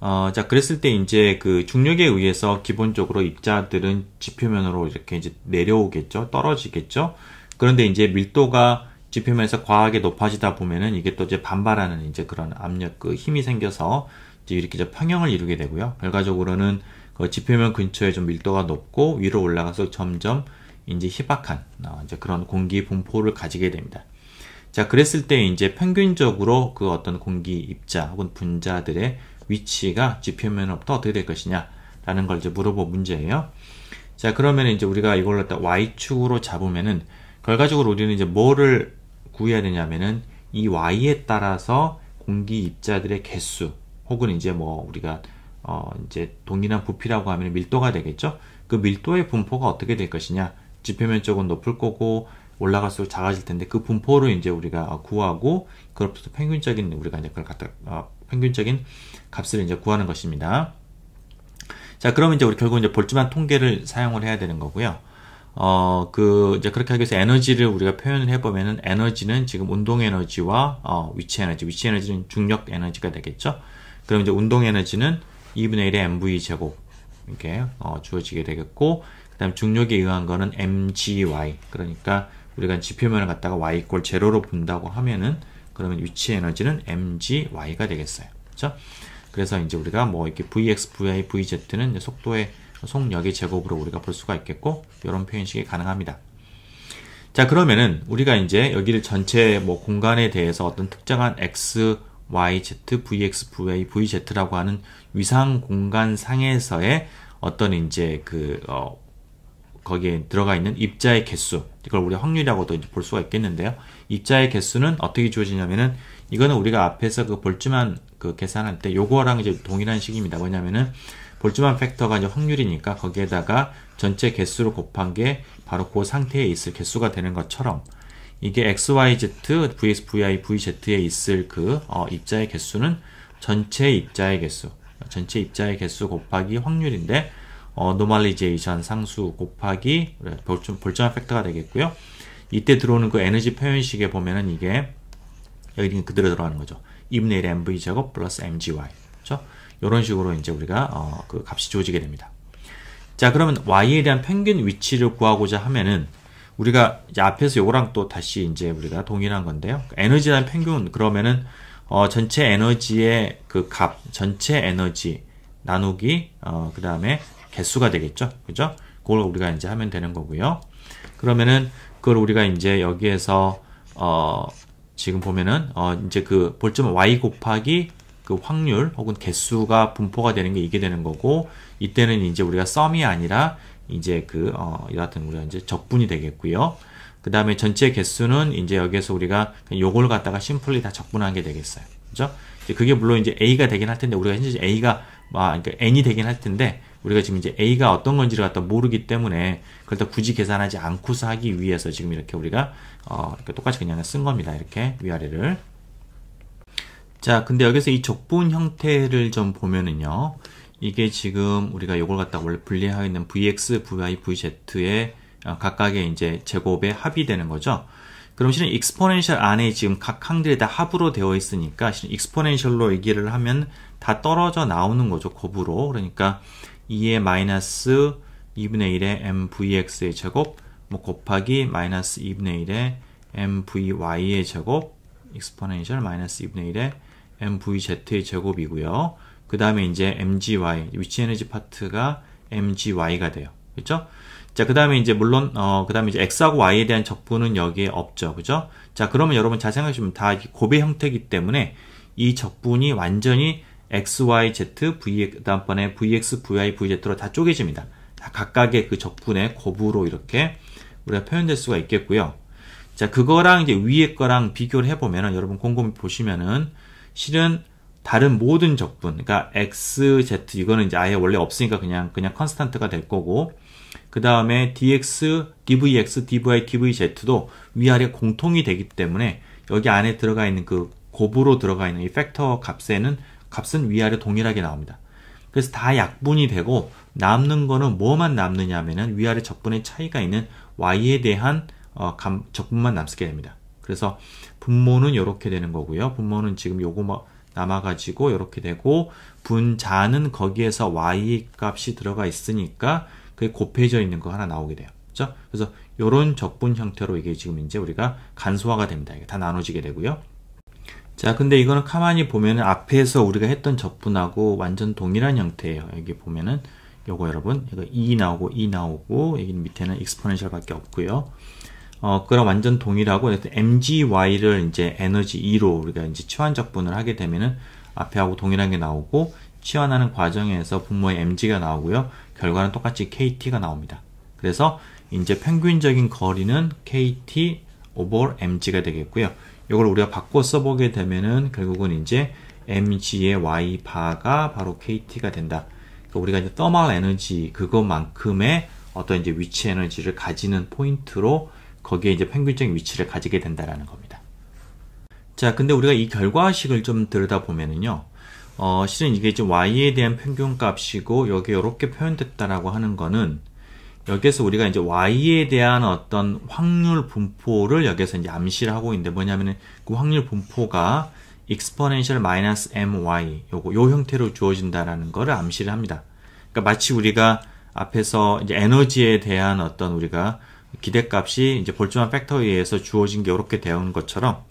자, 그랬을 때 이제 그 중력에 의해서 기본적으로 입자들은 지표면으로 이렇게 이제 내려오겠죠. 떨어지겠죠. 그런데 이제 밀도가 지표면에서 과하게 높아지다 보면은 이게 또 이제 반발하는 이제 그런 압력, 힘이 생겨서 이제 이렇게 이제 평형을 이루게 되고요. 결과적으로는 그 지표면 근처에 좀 밀도가 높고 위로 올라가서 점점 이제 희박한, 이제 그런 공기 분포를 가지게 됩니다. 자, 그랬을 때 이제 평균적으로 그 어떤 공기 입자 혹은 분자들의 위치가 지표면으로부터 어떻게 될 것이냐 라는 걸 이제 물어볼 문제예요. 자, 그러면 이제 우리가 이걸 갖다 y축으로 잡으면은 결과적으로 우리는 이제 뭐를 구해야 되냐면은 이 y에 따라서 공기 입자들의 개수 혹은 이제 뭐 우리가 이제 동일한 부피라고 하면 밀도가 되겠죠. 그 밀도의 분포가 어떻게 될 것이냐. 지표면 쪽은 높을 거고 올라갈수록 작아질 텐데 그 분포를 이제 우리가 구하고 그로부터 평균적인 우리가 이제 그걸 갖다 평균적인 값을 이제 구하는 것입니다. 자, 그러면 이제 우리 결국 이제 볼트만 통계를 사용을 해야 되는 거고요. 이제 그렇게 하기 위해서 에너지를 우리가 표현을 해보면은 에너지는 지금 운동 에너지와 위치 에너지는 중력 에너지가 되겠죠. 그럼 이제 운동 에너지는 2분의 1의 mv 제곱 이렇게 주어지게 되겠고, 그다음 중력에 의한 거는 mgy, 그러니까 우리가 지표면을 갖다가 y 이퀄 제로로 본다고 하면은 그러면 위치 에너지는 mgy가 되겠어요. 그렇죠? 그래서 이제 우리가 뭐 이렇게 vx, vi, vz는 이제 속력의 제곱으로 우리가 볼 수가 있겠고, 이런 표현식이 가능합니다. 자, 그러면은 우리가 이제 여기를 전체 뭐 공간에 대해서 어떤 특정한 x, y, z, vx, vi, vz라고 하는 위상 공간 상에서의 어떤 이제 거기에 들어가 있는 입자의 개수, 이걸 우리가 확률이라고도 이제 볼 수가 있겠는데요. 입자의 개수는 어떻게 주어지냐면은 이거는 우리가 앞에서 그 볼츠만 계산할 때 요거랑 이제 동일한 식입니다. 뭐냐면은 볼츠만 팩터가 이제 확률이니까 거기에다가 전체 개수를 곱한 게 바로 그 상태에 있을 개수가 되는 것처럼 이게 x, y, z, vx, vi, vz에 있을 입자의 개수는 전체 입자의 개수 곱하기 확률인데 노멀리제이션 상수 곱하기 볼츠만 팩터가 되겠고요. 이때 들어오는 그 에너지 표현식에 보면은 이게 여기 그대로 들어가는 거죠. 2분의 1 mv 제곱 플러스 mgy. 그렇죠? 이런 식으로 이제 우리가 그 값이 주어지게 됩니다. 자, 그러면 y에 대한 평균 위치를 구하고자 하면은 우리가 이제 앞에서 요거랑 또 다시 이제 우리가 동일한 건데요. 에너지에 대한 평균 그러면은 전체 에너지의 그 값, 전체 에너지 나누기 그 다음에 개수가 되겠죠. 그죠? 그걸 우리가 이제 하면 되는 거고요. 그러면은 그걸 우리가 이제 여기에서 지금 보면은 이제 그 볼츠만 y 곱하기 그 확률 혹은 개수가 분포가 되는 게 이게 되는 거고, 이때는 이제 우리가 썸이 아니라 이제 여하튼 우리가 이제 적분이 되겠고요. 그 다음에 전체 개수는 이제 여기에서 우리가 요걸 갖다가 심플리 다 적분한 게 되겠어요. 그죠? 이제 그게 물론 이제 a가 되긴 할 텐데 우리가 현재 a가 그러니까 n이 되긴 할 텐데 우리가 지금 이제 a가 어떤 건지를 갖다 모르기 때문에 그걸 다 굳이 계산하지 않고서 하기 위해서 지금 이렇게 우리가 이렇게 똑같이 그냥 쓴 겁니다. 이렇게 위아래를. 자, 근데 여기서 이 적분 형태를 좀 보면은요, 이게 지금 우리가 이걸 갖다가 원래 분리하고 있는 vx, vi, vz의 각각의 이제 제곱의 합이 되는 거죠. 그럼 실은 익스포넨셜 안에 지금 각 항들이 다 합으로 되어 있으니까 실은 익스포넨셜로 얘기를 하면 다 떨어져 나오는 거죠. 곱으로. 그러니까 2의 마이너스 2분의 1의 mvx의 제곱 뭐 곱하기 마이너스 2분의 1의 mvy의 제곱 익스포넨셜 마이너스 2분의 1의 mvz의 제곱이고요. 그 다음에 이제 mgy 위치 에너지 파트가 mgy가 돼요. 그렇죠? 자, 그 다음에 이제 물론 그 다음에 이제 x하고 y에 대한 적분은 여기에 없죠. 그죠? 자, 그러면 여러분 잘 생각해보시면 다 곱의 형태이기 때문에 이 적분이 완전히 x, y, z, v, 다음번에 vx, vi, vz로 다 쪼개집니다. 다 각각의 그 적분의 곱으로 이렇게 우리가 표현될 수가 있겠고요. 자, 그거랑 이제 위에 거랑 비교를 해보면은 여러분 곰곰이 보시면은 실은 다른 모든 적분, 그러니까 x, z 이거는 이제 아예 원래 없으니까 그냥 컨스탄트가 될 거고, 그 다음에 dx, dvx, dvi, dvz도 위아래 공통이 되기 때문에 여기 안에 들어가 있는 그 곱으로 들어가 있는 이 팩터 값은 위아래 동일하게 나옵니다. 그래서 다 약분이 되고 남는 거는 뭐만 남느냐 하면은 위아래 적분의 차이가 있는 y에 대한 적분만 남게 됩니다. 그래서 분모는 이렇게 되는 거고요. 분모는 지금 요거 남아가지고 이렇게 되고, 분자는 거기에서 y 값이 들어가 있으니까 그게 곱해져 있는 거 하나 나오게 돼요. 그렇죠? 그래서 이런 적분 형태로 이게 지금 이제 우리가 간소화가 됩니다. 이게 다 나눠지게 되고요. 자, 근데 이거는 가만히 보면은 앞에서 우리가 했던 적분하고 완전 동일한 형태예요. 여기 보면은 요거 여러분, 이거 2 나오고 2 나오고, 여기 밑에는 익스포넨셜 밖에 없고요. 그럼 완전 동일하고, mgy를 이제 에너지 2로 우리가 이제 치환 적분을 하게 되면은 앞에하고 동일한 게 나오고, 치환하는 과정에서 분모의 mg가 나오고요. 결과는 똑같이 kt가 나옵니다. 그래서 이제 평균적인 거리는 kt over mg가 되겠고요. 이걸 우리가 바꿔 써보게 되면은 결국은 이제 mg의 y바가 바로 kt가 된다. 그러니까 우리가 이제 thermal 에너지 그것만큼의 어떤 이제 위치 에너지를 가지는 포인트로 거기에 이제 평균적인 위치를 가지게 된다라는 겁니다. 자, 근데 우리가 이 결과식을 좀 들여다보면은요, 실은 이게 지금 y에 대한 평균값이고, 여기 이렇게 표현됐다라고 하는 거는, 여기에서 우리가 이제 y에 대한 어떤 확률 분포를 여기서 이제 암시를 하고 있는데, 뭐냐면은 그 확률 분포가 exponential minus my, 요 형태로 주어진다라는 거를 암시를 합니다. 그러니까 마치 우리가 앞에서 이제 에너지에 대한 어떤 우리가 기대값이 이제 볼츠만 팩터에 의해서 주어진 게 이렇게 되는 것처럼,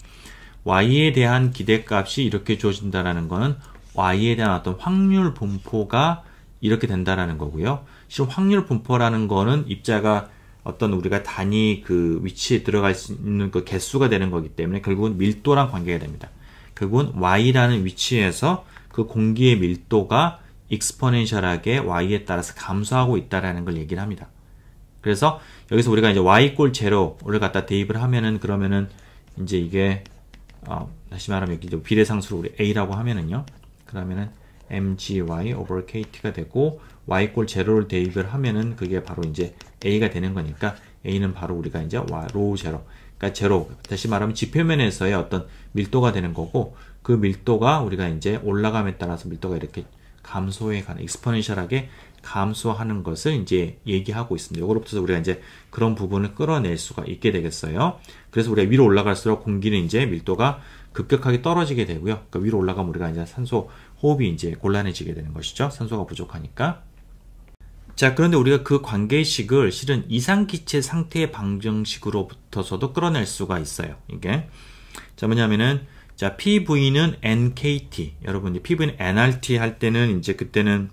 y에 대한 기대값이 이렇게 주어진다라는 거는 y에 대한 어떤 확률 분포가 이렇게 된다라는 거고요. 실은 확률 분포라는 거는 입자가 어떤 우리가 단위 그 위치에 들어갈 수 있는 그 개수가 되는 거기 때문에 결국은 밀도랑 관계가 됩니다. 결국은 y라는 위치에서 그 공기의 밀도가 익스포넨셜하게 y에 따라서 감소하고 있다라는 걸 얘기를 합니다. 그래서 여기서 우리가 이제 y 꼴 제로를 갖다 대입을 하면은, 그러면은 이제 이게 다시 말하면 여기 이제 비례상수로 우리 a라고 하면은요, 그러면은 mgy over kt가 되고, y 꼴 제로를 대입을 하면은 그게 바로 이제 a가 되는 거니까, a는 바로 우리가 이제 로우 제로, 그러니까 제로, 다시 말하면 지표면에서의 어떤 밀도가 되는 거고, 그 밀도가 우리가 이제 올라감에 따라서 밀도가 이렇게 감소해 가는, 익스포넨셜하게 감소하는 것을 이제 얘기하고 있습니다. 이거로부터 우리가 이제 그런 부분을 끌어낼 수가 있게 되겠어요. 그래서 우리가 위로 올라갈수록 공기는 이제 밀도가 급격하게 떨어지게 되고요. 그러니까 위로 올라가면 우리가 이제 산소 호흡이 이제 곤란해지게 되는 것이죠. 산소가 부족하니까. 자, 그런데 우리가 그 관계식을 실은 이상기체 상태의 방정식으로부터서도 끌어낼 수가 있어요. 이게. 자, 뭐냐면은, 자, PV는 NKT. 여러분, 이제 PV는 NRT 할 때는 이제 그때는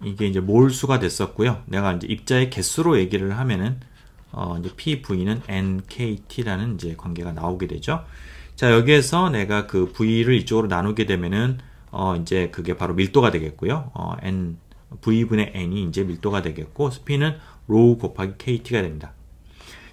이게 이제 몰수가 됐었고요. 내가 이제 입자의 개수로 얘기를 하면은, 이제 PV는 NKT라는 이제 관계가 나오게 되죠. 자, 여기에서 내가 그 V를 이쪽으로 나누게 되면은, 이제 그게 바로 밀도가 되겠고요. V분의 N이 이제 밀도가 되겠고, P는 로우 곱하기 KT가 됩니다.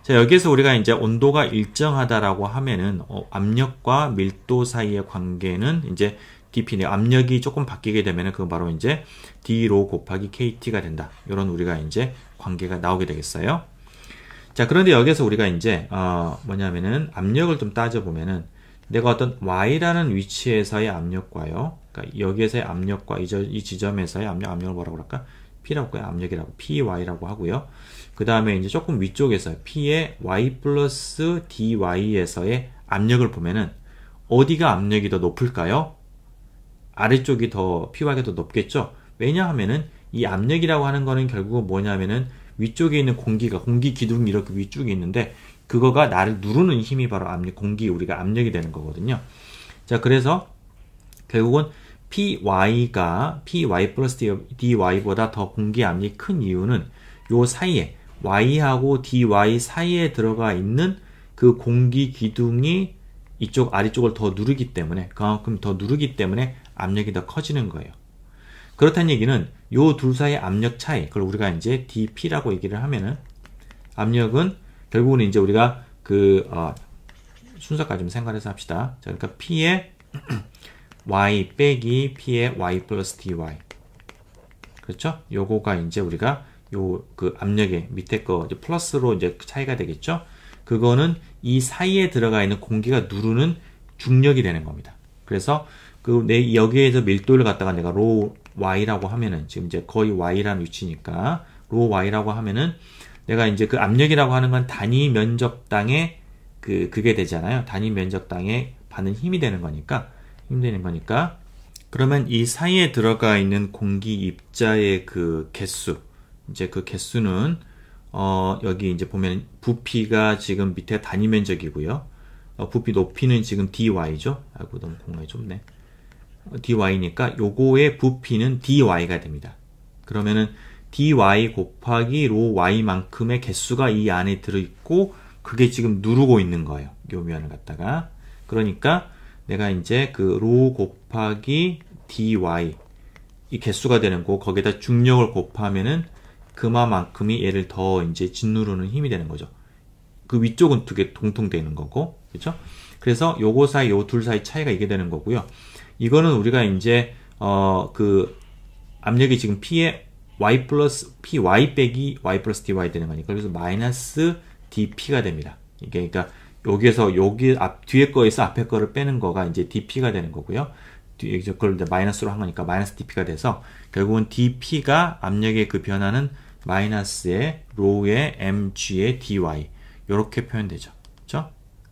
자, 여기에서 우리가 이제 온도가 일정하다라고 하면은, 압력과 밀도 사이의 관계는 이제 dP, 압력이 조금 바뀌게 되면은 그건 바로 이제 d 로 곱하기 KT가 된다. 이런 우리가 이제 관계가 나오게 되겠어요. 자, 그런데 여기서 우리가 이제, 뭐냐면은 압력을 좀 따져보면은 내가 어떤 Y라는 위치에서의 압력과요. 그러니까 여기에서의 압력과 이 지점에서의 압력을 뭐라고 할까? P라고 할까요? 압력이라고. PY라고 하고요. 그 다음에 이제 조금 위쪽에서 P의 Y 플러스 DY에서의 압력을 보면은 어디가 압력이 더 높을까요? 아래쪽이 더 Py가 더 높겠죠? 왜냐하면은 이 압력이라고 하는 거는 결국은 뭐냐면은 위쪽에 있는 공기 기둥이 이렇게 위쪽에 있는데 그거가 나를 누르는 힘이 바로 우리가 압력이 되는 거거든요. 자, 그래서 결국은 PY가 PY 플러스 DY보다 더 공기 압력이 큰 이유는 요 사이에 Y하고 DY 사이에 들어가 있는 그 공기 기둥이 이쪽 아래쪽을 더 누르기 때문에, 그만큼 더 누르기 때문에 압력이 더 커지는 거예요. 그렇다는 얘기는 요 둘 사이의 압력 차이, 그걸 우리가 이제 dP라고 얘기를 하면은 압력은 결국은 이제 우리가 그 순서까지 좀 생각해서 합시다. 자, 그러니까 P의 Y 빼기 P의 Y 플러스 DY. 그렇죠? 요거가 이제 우리가 요 그 압력의 밑에 거 이제 플러스로 이제 차이가 되겠죠? 그거는 이 사이에 들어가 있는 공기가 누르는 중력이 되는 겁니다. 그래서 여기에서 밀도를 갖다가 내가 로 Y라고 하면은, 지금 이제 거의 Y라는 위치니까 로 Y라고 하면은, 내가 이제 그 압력이라고 하는 건 단위 면적당의 그게 되잖아요. 단위 면적당에 받는 힘이 되는 거니까, 그러면 이 사이에 들어가 있는 공기 입자의 그 개수, 이제 그 개수는, 여기 이제 보면 부피가 지금 밑에 단위 면적이고요. 부피 높이는 지금 dy죠. 아이고, 너무 공간이 좁네. dy니까 요거의 부피는 dy가 됩니다. 그러면은 dy 곱하기 rho y만큼의 개수가 이 안에 들어있고 그게 지금 누르고 있는 거예요. 요 면을 갖다가. 그러니까 내가 이제 그 rho 곱하기 dy 이 개수가 되는 거 거기에다 중력을 곱하면은 그만큼이 얘를 더 이제 짓누르는 힘이 되는 거죠. 그 위쪽은 두 개 동통되는 거고, 그렇죠? 그래서 요거 사이, 요 둘 사이 차이가 이게 되는 거고요. 이거는 우리가 이제 그 압력이 지금 P에 y 플러스 py 빼기 y 플러스 dy 되는 거니까 그래서 마이너스 dp가 됩니다. 이게 그러니까 여기에서 여기 뒤에 거에서 앞에 거를 빼는 거가 이제 dp가 되는 거고요. 뒤에 그걸 이제 마이너스로 한 거니까 마이너스 dp가 돼서 결국은 dp가 압력의 그 변화는 마이너스의 rho의 mg의 dy 이렇게 표현되죠. 그렇죠?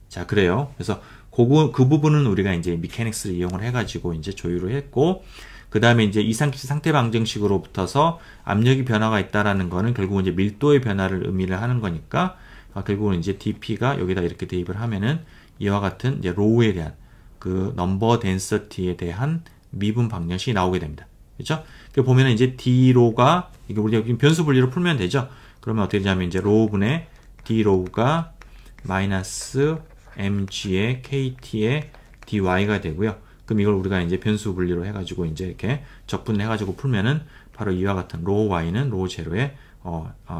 자, 그래요. 그래서 그 부분은 우리가 이제 미케닉스를 이용을 해가지고 이제 조율을 했고, 그 다음에 이제 이상기체 상태 방정식으로 붙어서 압력이 변화가 있다라는 거는 결국은 이제 밀도의 변화를 의미를 하는 거니까, 결국은 이제 dp가 여기다 이렇게 대입을 하면은 이와 같은 이제 로우에 대한 그 넘버 덴서티에 대한 미분 방정식이 나오게 됩니다. 그렇죠? 보면은 이제 d로가 이게 우리가 변수 분리로 풀면 되죠. 그러면 어떻게 되냐면 이제 로우분의 d로우가 마이너스 mg의 kt의 dy가 되고요. 그럼 이걸 우리가 이제 변수 분리로 해가지고 이제 이렇게 적분을 해가지고 풀면은 바로 이와 같은 로우 y는 로우 제로의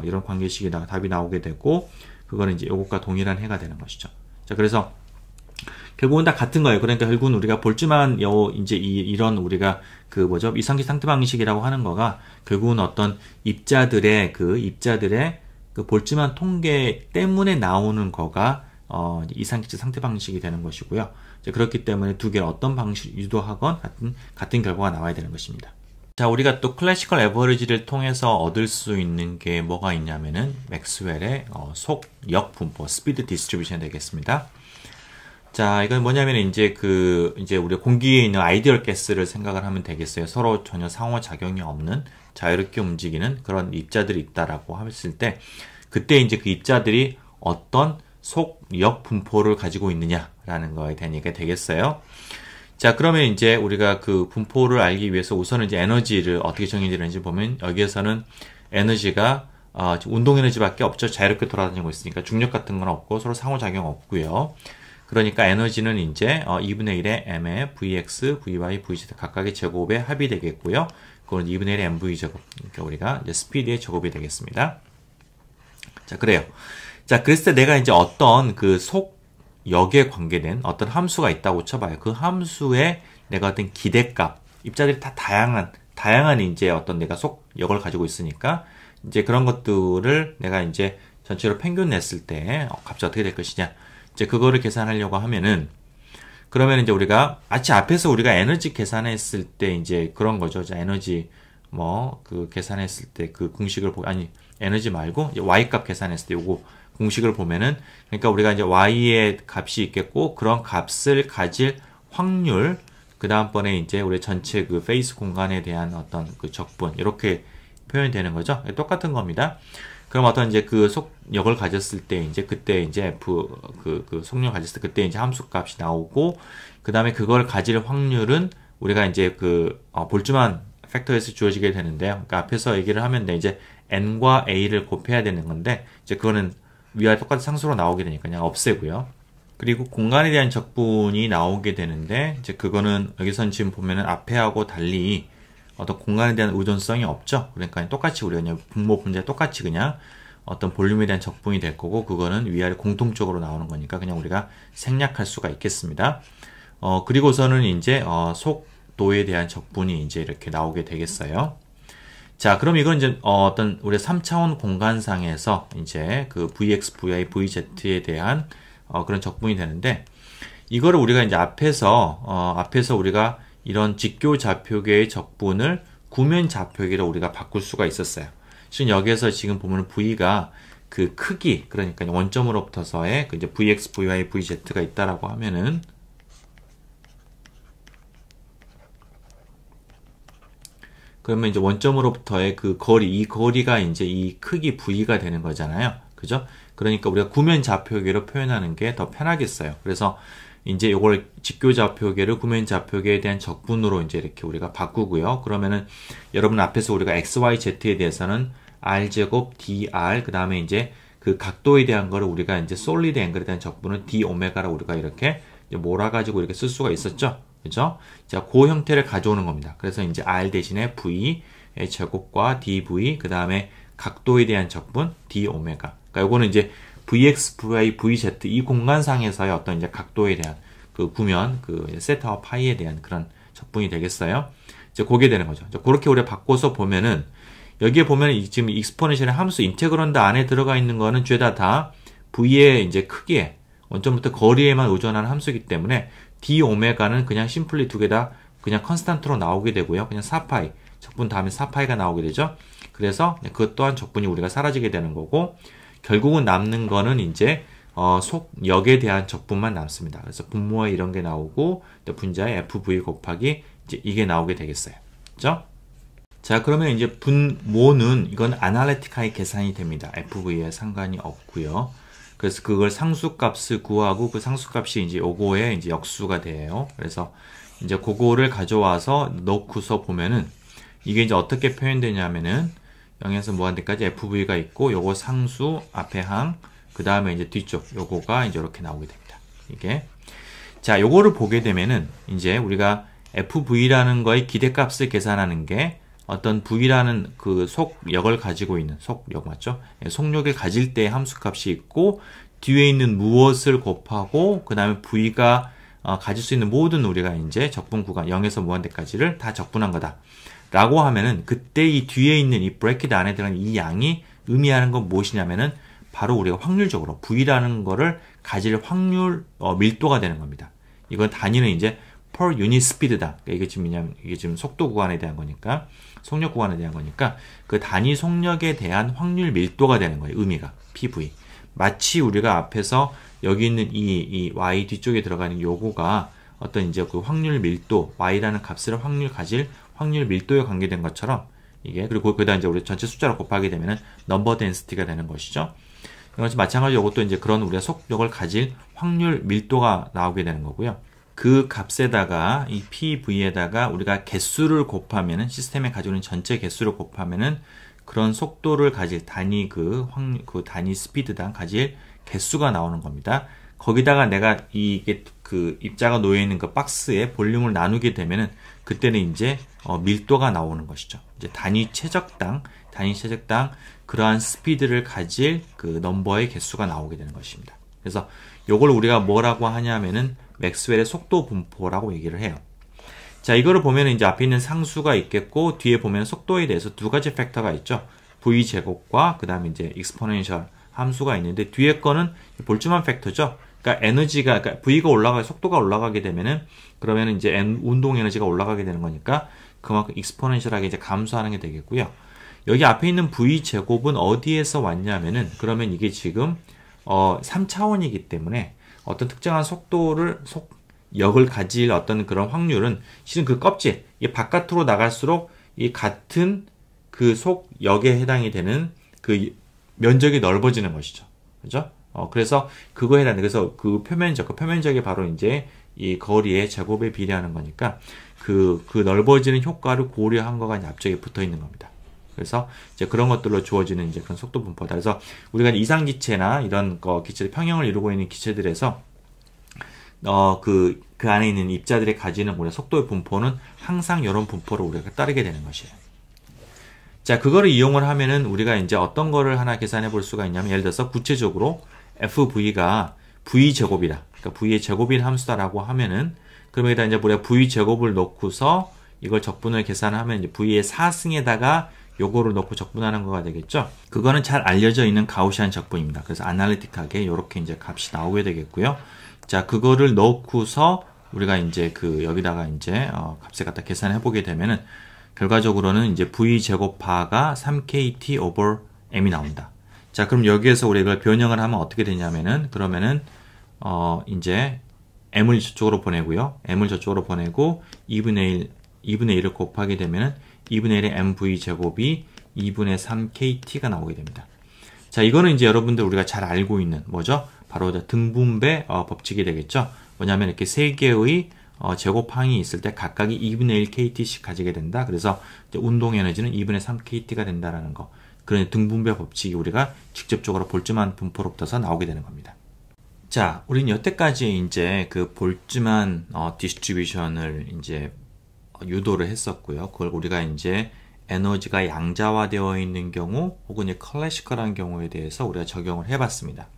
이런 관계식이 답이 나오게 되고, 그거는 이제 이것과 동일한 해가 되는 것이죠. 자, 그래서 결국은 다 같은 거예요. 그러니까 결국은 우리가 볼츠만 이제 이런 우리가 그 뭐죠? 이상기체 상태 방식이라고 하는 거가 결국은 어떤 입자들의 그 볼츠만 통계 때문에 나오는 거가 이상기체 상태 방식이 되는 것이고요. 이제 그렇기 때문에 두 개를 어떤 방식을 유도하건 같은 결과가 나와야 되는 것입니다. 자, 우리가 또 클래시컬 에버리지를 통해서 얻을 수 있는 게 뭐가 있냐면은 맥스웰의 속역 분포, 스피드 디스트리뷰션이 되겠습니다. 자, 이건 뭐냐면 이제 이제 우리가 공기에 있는 아이디얼 가스를 생각을 하면 되겠어요. 서로 전혀 상호작용이 없는 자유롭게 움직이는 그런 입자들이 있다라고 했을 때, 그때 이제 그 입자들이 어떤 속역 분포를 가지고 있느냐라는 거에 대한 얘기가 되겠어요. 자, 그러면 이제 우리가 그 분포를 알기 위해서 우선은 이제 에너지를 어떻게 정의되는지 보면, 여기에서는 에너지가 운동 에너지밖에 없죠. 자유롭게 돌아다니고 있으니까 중력 같은 건 없고 서로 상호작용 없고요. 그러니까 에너지는 이제 2분의 1의 m의 vx, vy, vz 각각의 제곱의 합이 되겠고요. 그건 2분의 1의 mv 제곱. 그러니까 우리가 이제 스피드의 제곱이 되겠습니다. 자, 그래요. 자, 그랬을 때 내가 이제 어떤 그 속역에 관계된 어떤 함수가 있다고 쳐봐요. 그 함수에 내가 어떤 기대값, 입자들이 다 다양한 이제 어떤 내가 속역을 가지고 있으니까 이제 그런 것들을 내가 이제 전체로 평균 냈을 때 값이 어떻게 될 것이냐. 이제 그거를 계산하려고 하면은, 그러면 이제 우리가 앞에서 우리가 에너지 계산했을 때 이제 그런 거죠. 자, 에너지 그 계산했을 때 그 공식을 에너지 말고 이제 y 값 계산했을 때 요거 공식을 보면은, 그러니까 우리가 이제 y의 값이 있겠고 그런 값을 가질 확률, 그 다음번에 이제 우리 전체 그 페이스 공간에 대한 어떤 그 적분, 이렇게 표현이 되는 거죠. 똑같은 겁니다. 그럼 어떤 이제 그 속력을 가졌을 때 이제 그때 이제 그 속력을 가졌을 때 그때 이제 함수 값이 나오고, 그 다음에 그걸 가질 확률은 우리가 이제 볼츠만 팩터에서 주어지게 되는데요. 그러니까 앞에서 얘기를 하면 이제 n과 a를 곱해야 되는 건데, 이제 그거는 위아래 똑같은 상수로 나오게 되니까 그냥 없애고요. 그리고 공간에 대한 적분이 나오게 되는데, 이제 그거는 여기선 지금 보면은 앞에하고 달리 어떤 공간에 대한 의존성이 없죠. 그러니까 똑같이 우리가 그냥 분모 분자 똑같이 그냥 어떤 볼륨에 대한 적분이 될 거고, 그거는 위아래 공통적으로 나오는 거니까 그냥 우리가 생략할 수가 있겠습니다. 그리고서는 이제 속도에 대한 적분이 이제 이렇게 나오게 되겠어요. 자, 그럼 이건 이제 어떤 우리 3차원 공간상에서 이제 그 vx, vi, vz에 대한 그런 적분이 되는데, 이거를 우리가 이제 앞에서 우리가 이런 직교 좌표계의 적분을 구면 좌표계로 우리가 바꿀 수가 있었어요. 지금 여기에서 지금 보면 v가 그 크기, 그러니까 원점으로부터서의 그 이제 vx, vy, vz가 있다라고 하면은 그러면 이제 원점으로부터의 그 거리, 이 거리가 이제 이 크기 v가 되는 거잖아요. 그죠? 그러니까 우리가 구면 좌표계로 표현하는 게 더 편하겠어요. 그래서 이제 이걸 직교 좌표계를 구면 좌표계에 대한 적분으로 이제 이렇게 우리가 바꾸고요. 그러면은 여러분 앞에서 우리가 x, y, z에 대해서는 r제곱 dr, 그 다음에 이제 그 각도에 대한 거를 우리가 이제 솔리드 앵글에 대한 적분은 d 오메가로 우리가 이렇게 몰아가지고 이렇게 쓸 수가 있었죠. 그죠? 자, 그 형태를 가져오는 겁니다. 그래서 이제 r 대신에 v의 제곱과 dv, 그 다음에 각도에 대한 적분 d 오메가. 그러니까 요거는 이제 vx, vy, vz 이 공간상에서의 어떤 이제 각도에 대한 그 구면, 그 세타와 파이에 대한 그런 적분이 되겠어요. 이제 그게 되는 거죠. 그렇게 우리가 바꿔서 보면은 여기에 보면 지금 익스포넨셜의 함수 인테그런드 안에 들어가 있는 거는 죄다 다 v의 이제 크기에 원점부터 거리에만 의존하는 함수이기 때문에 d 오메가는 그냥 심플리 두 개 다 그냥 컨스탄트로 나오게 되고요. 그냥 4파이 적분 다음에 4파이가 나오게 되죠. 그래서 그것 또한 적분이 우리가 사라지게 되는 거고 결국은 남는 거는 이제 속역에 대한 적분만 남습니다. 그래서 분모에 이런 게 나오고 분자의 FV 곱하기 이제 이게 나오게 되겠어요. 그죠? 자, 그러면 이제 분모는 이건 아날리티카의 계산이 됩니다. FV에 상관이 없고요. 그래서 그걸 상수값을 구하고 그 상수값이 이제 요거에 이제 역수가 돼요. 그래서 이제 그거를 가져와서 넣고서 보면은 이게 이제 어떻게 표현되냐면은 0에서 무한대까지 FV가 있고 요거 상수 앞에 항, 그 다음에 이제 뒤쪽 요거가 이제 이렇게 나오게 됩니다. 이게. 자, 요거를 보게 되면은 이제 우리가 FV라는 거의 기대값을 계산하는 게 어떤 V라는 그 속력을 가지고 있는 속력 맞죠? 속력을 가질 때의 함수값이 있고 뒤에 있는 무엇을 곱하고 그 다음에 V가 가질 수 있는 모든 우리가 이제 적분 구간 0에서 무한대까지를 다 적분한 거다. 라고 하면은 그때 이 뒤에 있는 이 브래킷 안에 들어간 이 양이 의미하는 건 무엇이냐면은 바로 우리가 확률적으로 V라는 거를 가질 확률 밀도가 되는 겁니다. 이건 단위는 이제 per unit speed다. 이게 지금 뭐냐면 이게 지금 속도 구간에 대한 거니까 속력 구간에 대한 거니까 그 단위 속력에 대한 확률 밀도가 되는 거예요. 의미가 PV. 마치 우리가 앞에서 여기 있는 이 y 뒤쪽에 들어가는 요거가 어떤 이제 그 확률 밀도 y라는 값을 가질 확률 밀도에 관계된 것처럼 이게 그리고 거기다 이제 우리 전체 숫자로 곱하게 되면은 넘버 덴시티가 되는 것이죠. 이것이 마찬가지로 이것도 이제 그런 우리가 속력을 가질 확률 밀도가 나오게 되는 거고요. 그 값에다가 이 PV에다가 우리가 개수를 곱하면은 시스템에 가지고 있는 전체 개수를 곱하면은 그런 속도를 가질 단위 그 단위 스피드당 가질 개수가 나오는 겁니다. 거기다가 내가 이게 그 입자가 놓여 있는 그 박스에 볼륨을 나누게 되면은 그때는 이제 밀도가 나오는 것이죠. 이제 단위 최적당 그러한 스피드를 가질 그 넘버의 개수가 나오게 되는 것입니다. 그래서 요걸 우리가 뭐라고 하냐면은 맥스웰의 속도 분포라고 얘기를 해요. 자, 이거를 보면 이제 앞에 있는 상수가 있겠고 뒤에 보면 속도에 대해서 두 가지 팩터가 있죠. v 제곱과 그 다음에 이제 익스포넨셜 함수가 있는데 뒤에 거는 볼트만 팩터죠. 그러니까 에너지가 그러니까 v가 속도가 올라가게 되면은 그러면은 이제 운동 에너지가 올라가게 되는 거니까 그만큼 익스포넨셜하게 이제 감소하는 게 되겠고요. 여기 앞에 있는 v 제곱은 어디에서 왔냐면은 그러면 이게 지금 3차원이기 때문에 어떤 특정한 속력을 가질 어떤 그런 확률은 실은 그 껍질, 이 바깥으로 나갈수록 이 같은 그 속력에 해당이 되는 그 면적이 넓어지는 것이죠. 그죠? 그래서 그거에 해당해. 그래서 그 표면적이 바로 이제 이 거리의 제곱에 비례하는 거니까 그 넓어지는 효과를 고려한 거가 이제 앞쪽에 붙어 있는 겁니다. 그래서 이제 그런 것들로 주어지는 이제 그런 속도 분포다. 그래서 우리가 이상 기체나 이런 기체들 평형을 이루고 있는 기체들에서 그 안에 있는 입자들이 가지는 우리가 속도의 분포는 항상 이런 분포를 우리가 따르게 되는 것이에요. 자, 그거를 이용을 하면은 우리가 이제 어떤 거를 하나 계산해 볼 수가 있냐면 예를 들어서 구체적으로 FV가 V 제곱이다. 그러니까 V의 제곱인 함수다라고 하면은 그럼 여기다 이제 우리가 V 제곱을 넣고서 이걸 적분을 계산하면 이제 V의 4승에다가 요거를 넣고 적분하는 거가 되겠죠. 그거는 잘 알려져 있는 가우시안 적분입니다. 그래서 아날리틱하게 이렇게 이제 값이 나오게 되겠고요. 자, 그거를 넣고서 우리가 이제 여기다가 이제 값을 갖다 계산해 보게 되면은 결과적으로는 이제 v 제곱 바가 3kt over m이 나온다. 자, 그럼 여기에서 우리가 이걸 변형을 하면 어떻게 되냐면은, 그러면은, 이제, m을 저쪽으로 보내고요. m을 저쪽으로 보내고, 2분의 1을 곱하게 되면은, 2분의 1의 mv 제곱이 2분의 3kt가 나오게 됩니다. 자, 이거는 이제 여러분들 우리가 잘 알고 있는, 뭐죠? 바로 등분배 법칙이 되겠죠? 뭐냐면 이렇게 세 개의 제곱항이 있을 때 각각이 2분의 1 kt씩 가지게 된다. 그래서 이제 운동 에너지는 2분의 3 kt가 된다라는 거. 그런 등분배 법칙이 우리가 직접적으로 볼츠만 분포로부터 나오게 되는 겁니다. 자, 우리는 여태까지 이제 그 볼츠만 디스트리뷰션을 이제 유도를 했었고요. 그걸 우리가 이제 에너지가 양자화되어 있는 경우 혹은 클래시컬한 경우에 대해서 우리가 적용을 해봤습니다.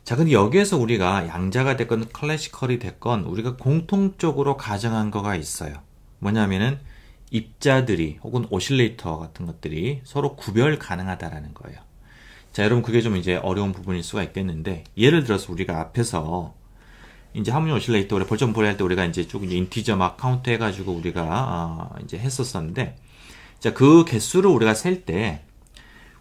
자, 근데 여기에서 우리가 양자가 됐건 클래시컬이 됐건 우리가 공통적으로 가정한 거가 있어요. 뭐냐면은 입자들이 혹은 오실레이터 같은 것들이 서로 구별 가능하다라는 거예요. 자, 여러분 그게 좀 이제 어려운 부분일 수가 있겠는데 예를 들어서 우리가 앞에서 이제 하모니 오실레이터 우리 볼점 보리 할 때 우리가 이제 쭉 인티저 막 카운트 해가지고 우리가 이제 했었었는데 자, 그 개수를 우리가 셀 때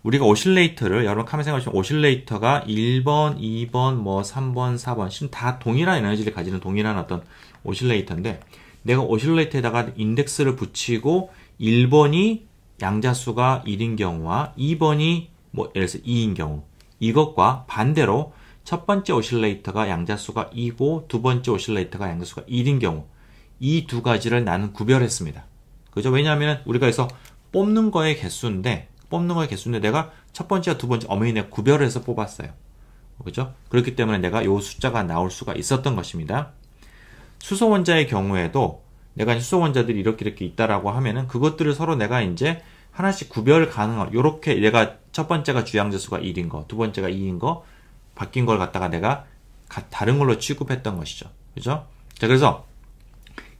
우리가 오실레이터를 여러분 가만히 생각하시면 오실레이터가 1번, 2번, 뭐 3번, 4번 지금 다 동일한 에너지를 가지는 동일한 어떤 오실레이터인데 내가 오실레이터에다가 인덱스를 붙이고 1번이 양자수가 1인 경우와 2번이 뭐 예를 들어서 2인 경우 이것과 반대로 첫 번째 오실레이터가 양자수가 2고 두 번째 오실레이터가 양자수가 1인 경우 이 두 가지를 나는 구별했습니다. 그죠? 왜냐하면 우리가 여기서 뽑는 거의 개수인데 내가 첫 번째와 두 번째 엄연히 내가 구별을 해서 뽑았어요. 그죠? 그렇기 때문에 내가 요 숫자가 나올 수가 있었던 것입니다. 수소원자의 경우에도 내가 이제 수소원자들이 이렇게 있다라고 하면은 그것들을 서로 내가 이제 하나씩 구별 가능한, 요렇게 내가 첫 번째가 주양자수가 1인 거, 두 번째가 2인 거, 바뀐 걸 갖다가 내가 다른 걸로 취급했던 것이죠. 그죠? 자, 그래서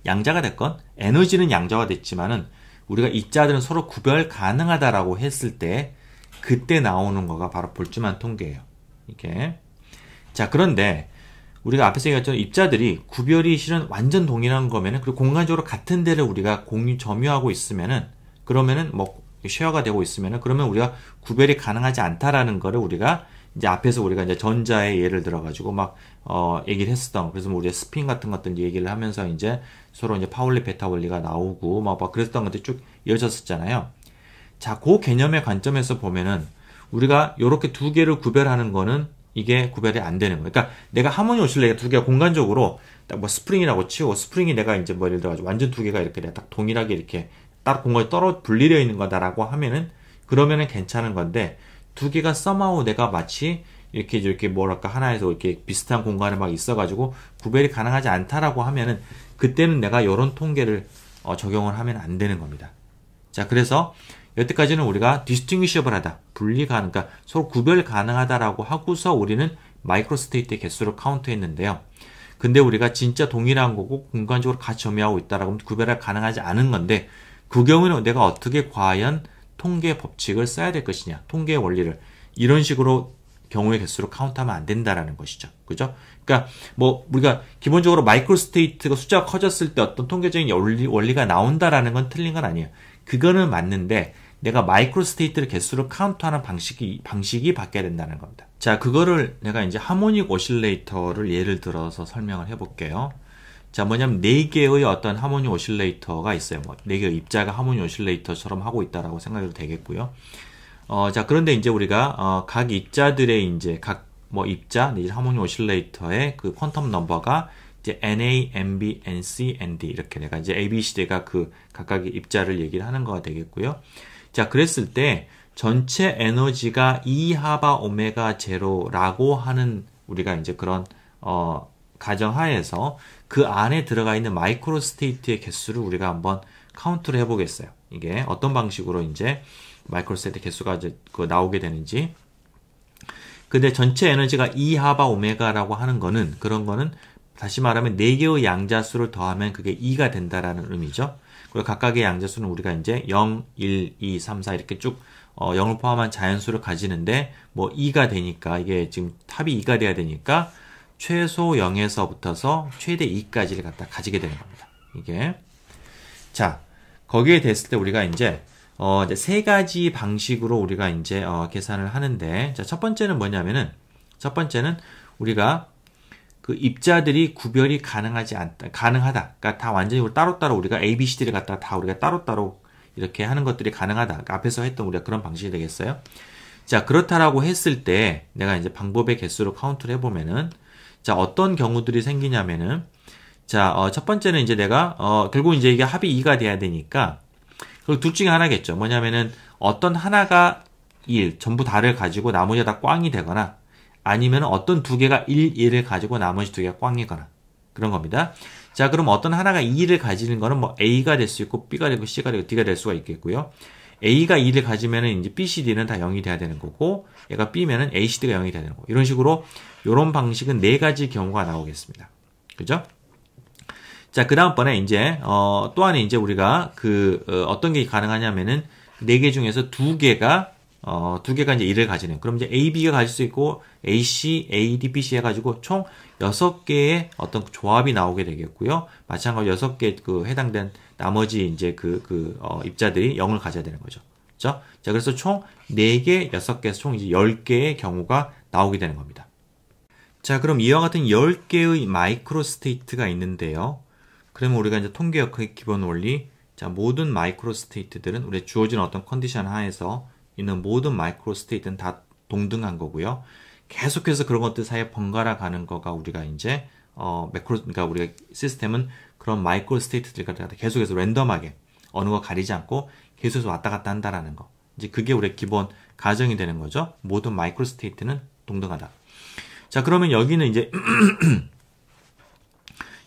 양자가 됐건 에너지는 양자화 됐지만은 우리가 입자들은 서로 구별 가능하다라고 했을 때 그때 나오는 거가 바로 볼츠만 통계예요. 이렇게. 자, 그런데 우리가 앞에서 얘기했던 입자들이 구별이 실은 완전 동일한 거면은 그리고 공간적으로 같은 데를 우리가 점유하고 있으면은 그러면은 뭐 쉐어가 되고 있으면은 그러면 우리가 구별이 가능하지 않다라는 거를 우리가 이제 앞에서 우리가 이제 전자의 예를 들어가지고 막 얘기를 했었던 그래서 뭐 우리가 스핀 같은 것들 얘기를 하면서 이제 서로 이제 파울리 베타 원리가 나오고 막 그랬던 것들이 쭉 이어졌었잖아요. 자, 그 개념의 관점에서 보면은 우리가 요렇게 두 개를 구별하는 거는 이게 구별이 안 되는 거예요. 그러니까 내가 하모니 오실레이터 두 개가 공간적으로 딱 뭐 스프링이라고 치고 스프링이 내가 이제 뭐 예를 들어가지고 완전 두 개가 이렇게 딱 동일하게 이렇게 딱 공간에 분리되어 있는 거다라고 하면은 그러면은 괜찮은 건데 두 개가 somehow 내가 마치 이렇게 뭐랄까 하나에서 이렇게 비슷한 공간에 막 있어가지고 구별이 가능하지 않다라고 하면은 그때는 내가 이런 통계를 적용을 하면 안 되는 겁니다. 자, 그래서 여태까지는 우리가 distinguishable하다, 분리 가능, 그러니까 서로 구별 가능하다라고 하고서 우리는 마이크로스테이트의 개수를 카운트했는데요. 근데 우리가 진짜 동일한 거고 공간적으로 같이 점유하고 있다라고 하면 구별이 가능하지 않은 건데 그 경우는 내가 어떻게 과연 통계 법칙을 써야 될 것이냐, 통계의 원리를 이런 식으로 경우의 개수로 카운트하면 안 된다라는 것이죠. 그죠? 그러니까 뭐 우리가 기본적으로 마이크로스테이트가 숫자가 커졌을 때 어떤 통계적인 원리가 나온다라는 건 틀린 건 아니에요. 그거는 맞는데 내가 마이크로스테이트를 개수로 카운트하는 방식이 바뀌어야 된다는 겁니다. 자, 그거를 내가 이제 하모닉 오실레이터를 예를 들어서 설명을 해볼게요. 자, 뭐냐면 4개의 어떤 하모닉 오실레이터가 있어요. 뭐 4개의 입자가 하모닉 오실레이터처럼 하고 있다라고 생각해도 되겠고요. 자, 그런데 이제 우리가 각 입자들의 이제 각 뭐 입자 내지 하모닉 오실레이터의 그 퀀텀 넘버가 이제 NA, NB, NC, ND 이렇게 내가 이제 ABCD가 그 각각의 입자를 얘기를 하는 거가 되겠고요. 자, 그랬을 때 전체 에너지가 E 하바 오메가 제로라고 하는 우리가 이제 그런 가정하에서 그 안에 들어가 있는 마이크로스테이트의 개수를 우리가 한번 카운트를 해보겠어요. 이게 어떤 방식으로 이제 마이크로스테이트 개수가 이제 나오게 되는지. 근데 전체 에너지가 E 하바 오메가라고 하는 거는 그런 거는 다시 말하면 4개의 양자수를 더하면 그게 2가 된다라는 의미죠. 그리고 각각의 양자수는 우리가 이제 0, 1, 2, 3, 4 이렇게 쭉 0을 포함한 자연수를 가지는데 뭐 2가 되니까 이게 지금 탑이 2가 돼야 되니까 최소 0에서부터서 최대 2까지를 갖다 가지게 되는 겁니다. 이게. 자, 거기에 됐을 때 우리가 이제 이제 세 가지 방식으로 우리가 이제 계산을 하는데, 자, 첫 번째는 뭐냐면은, 첫 번째는 우리가 그 입자들이 구별이 가능하다. 그러니까 다 완전히 따로따로 우리가 A, B, C, D를 갖다가 다 우리가 따로따로 이렇게 하는 것들이 가능하다. 그러니까 앞에서 했던 우리가 그런 방식이 되겠어요. 자, 그렇다라고 했을 때 내가 이제 방법의 개수로 카운트를 해보면은, 자, 어떤 경우들이 생기냐면은, 자, 첫 번째는 이제 내가, 결국 이제 이게 합이 2가 돼야 되니까, 그 둘 중에 하나겠죠. 뭐냐면은, 어떤 하나가 1, 전부 다를 가지고 나머지가 다 꽝이 되거나, 아니면 어떤 두 개가 1, 1을 가지고 나머지 두 개가 꽝이거나, 그런 겁니다. 자, 그럼 어떤 하나가 2를 가지는 거는 뭐 A가 될 수 있고, B가 되고, C가 되고, D가 될 수가 있겠고요. A가 2를 가지면은 이제 B, C, D는 다 0이 돼야 되는 거고, 얘가 B면은 A, C, D가 0이 돼야 되는 거고, 이런 식으로, 이런 방식은 네 가지 경우가 나오겠습니다. 그죠? 자, 그 다음번에 이제, 또한 이제 우리가 어떤 게 가능하냐면은, 네 개 중에서 두 개가 이제 1을 가지는. 그럼 이제 A, B가 가질 수 있고, A, C, A, D, B, C 해가지고 총 6개의 어떤 조합이 나오게 되겠고요. 마찬가지로 6개 해당된 나머지 이제 입자들이 0을 가져야 되는 거죠. 그죠? 자, 그래서 총 4개, 6개에서 총 이제 10개의 경우가 나오게 되는 겁니다. 자, 그럼 이와 같은 10개의 마이크로 스테이트가 있는데요. 그러면 우리가 이제 통계역학의 기본 원리, 자, 모든 마이크로 스테이트들은 우리 주어진 어떤 컨디션 하에서 있는 모든 마이크로 스테이트는 다 동등한 거고요. 계속해서 그런 것들 사이에 번갈아 가는 거가 우리가 이제, 그러니까 우리가 시스템은 그런 마이크로 스테이트들을 갖다가 계속해서 랜덤하게 어느 거 가리지 않고 계속해서 왔다 갔다 한다라는 거. 이제 그게 우리의 기본 가정이 되는 거죠. 모든 마이크로 스테이트는 동등하다. 자, 그러면 여기는 이제,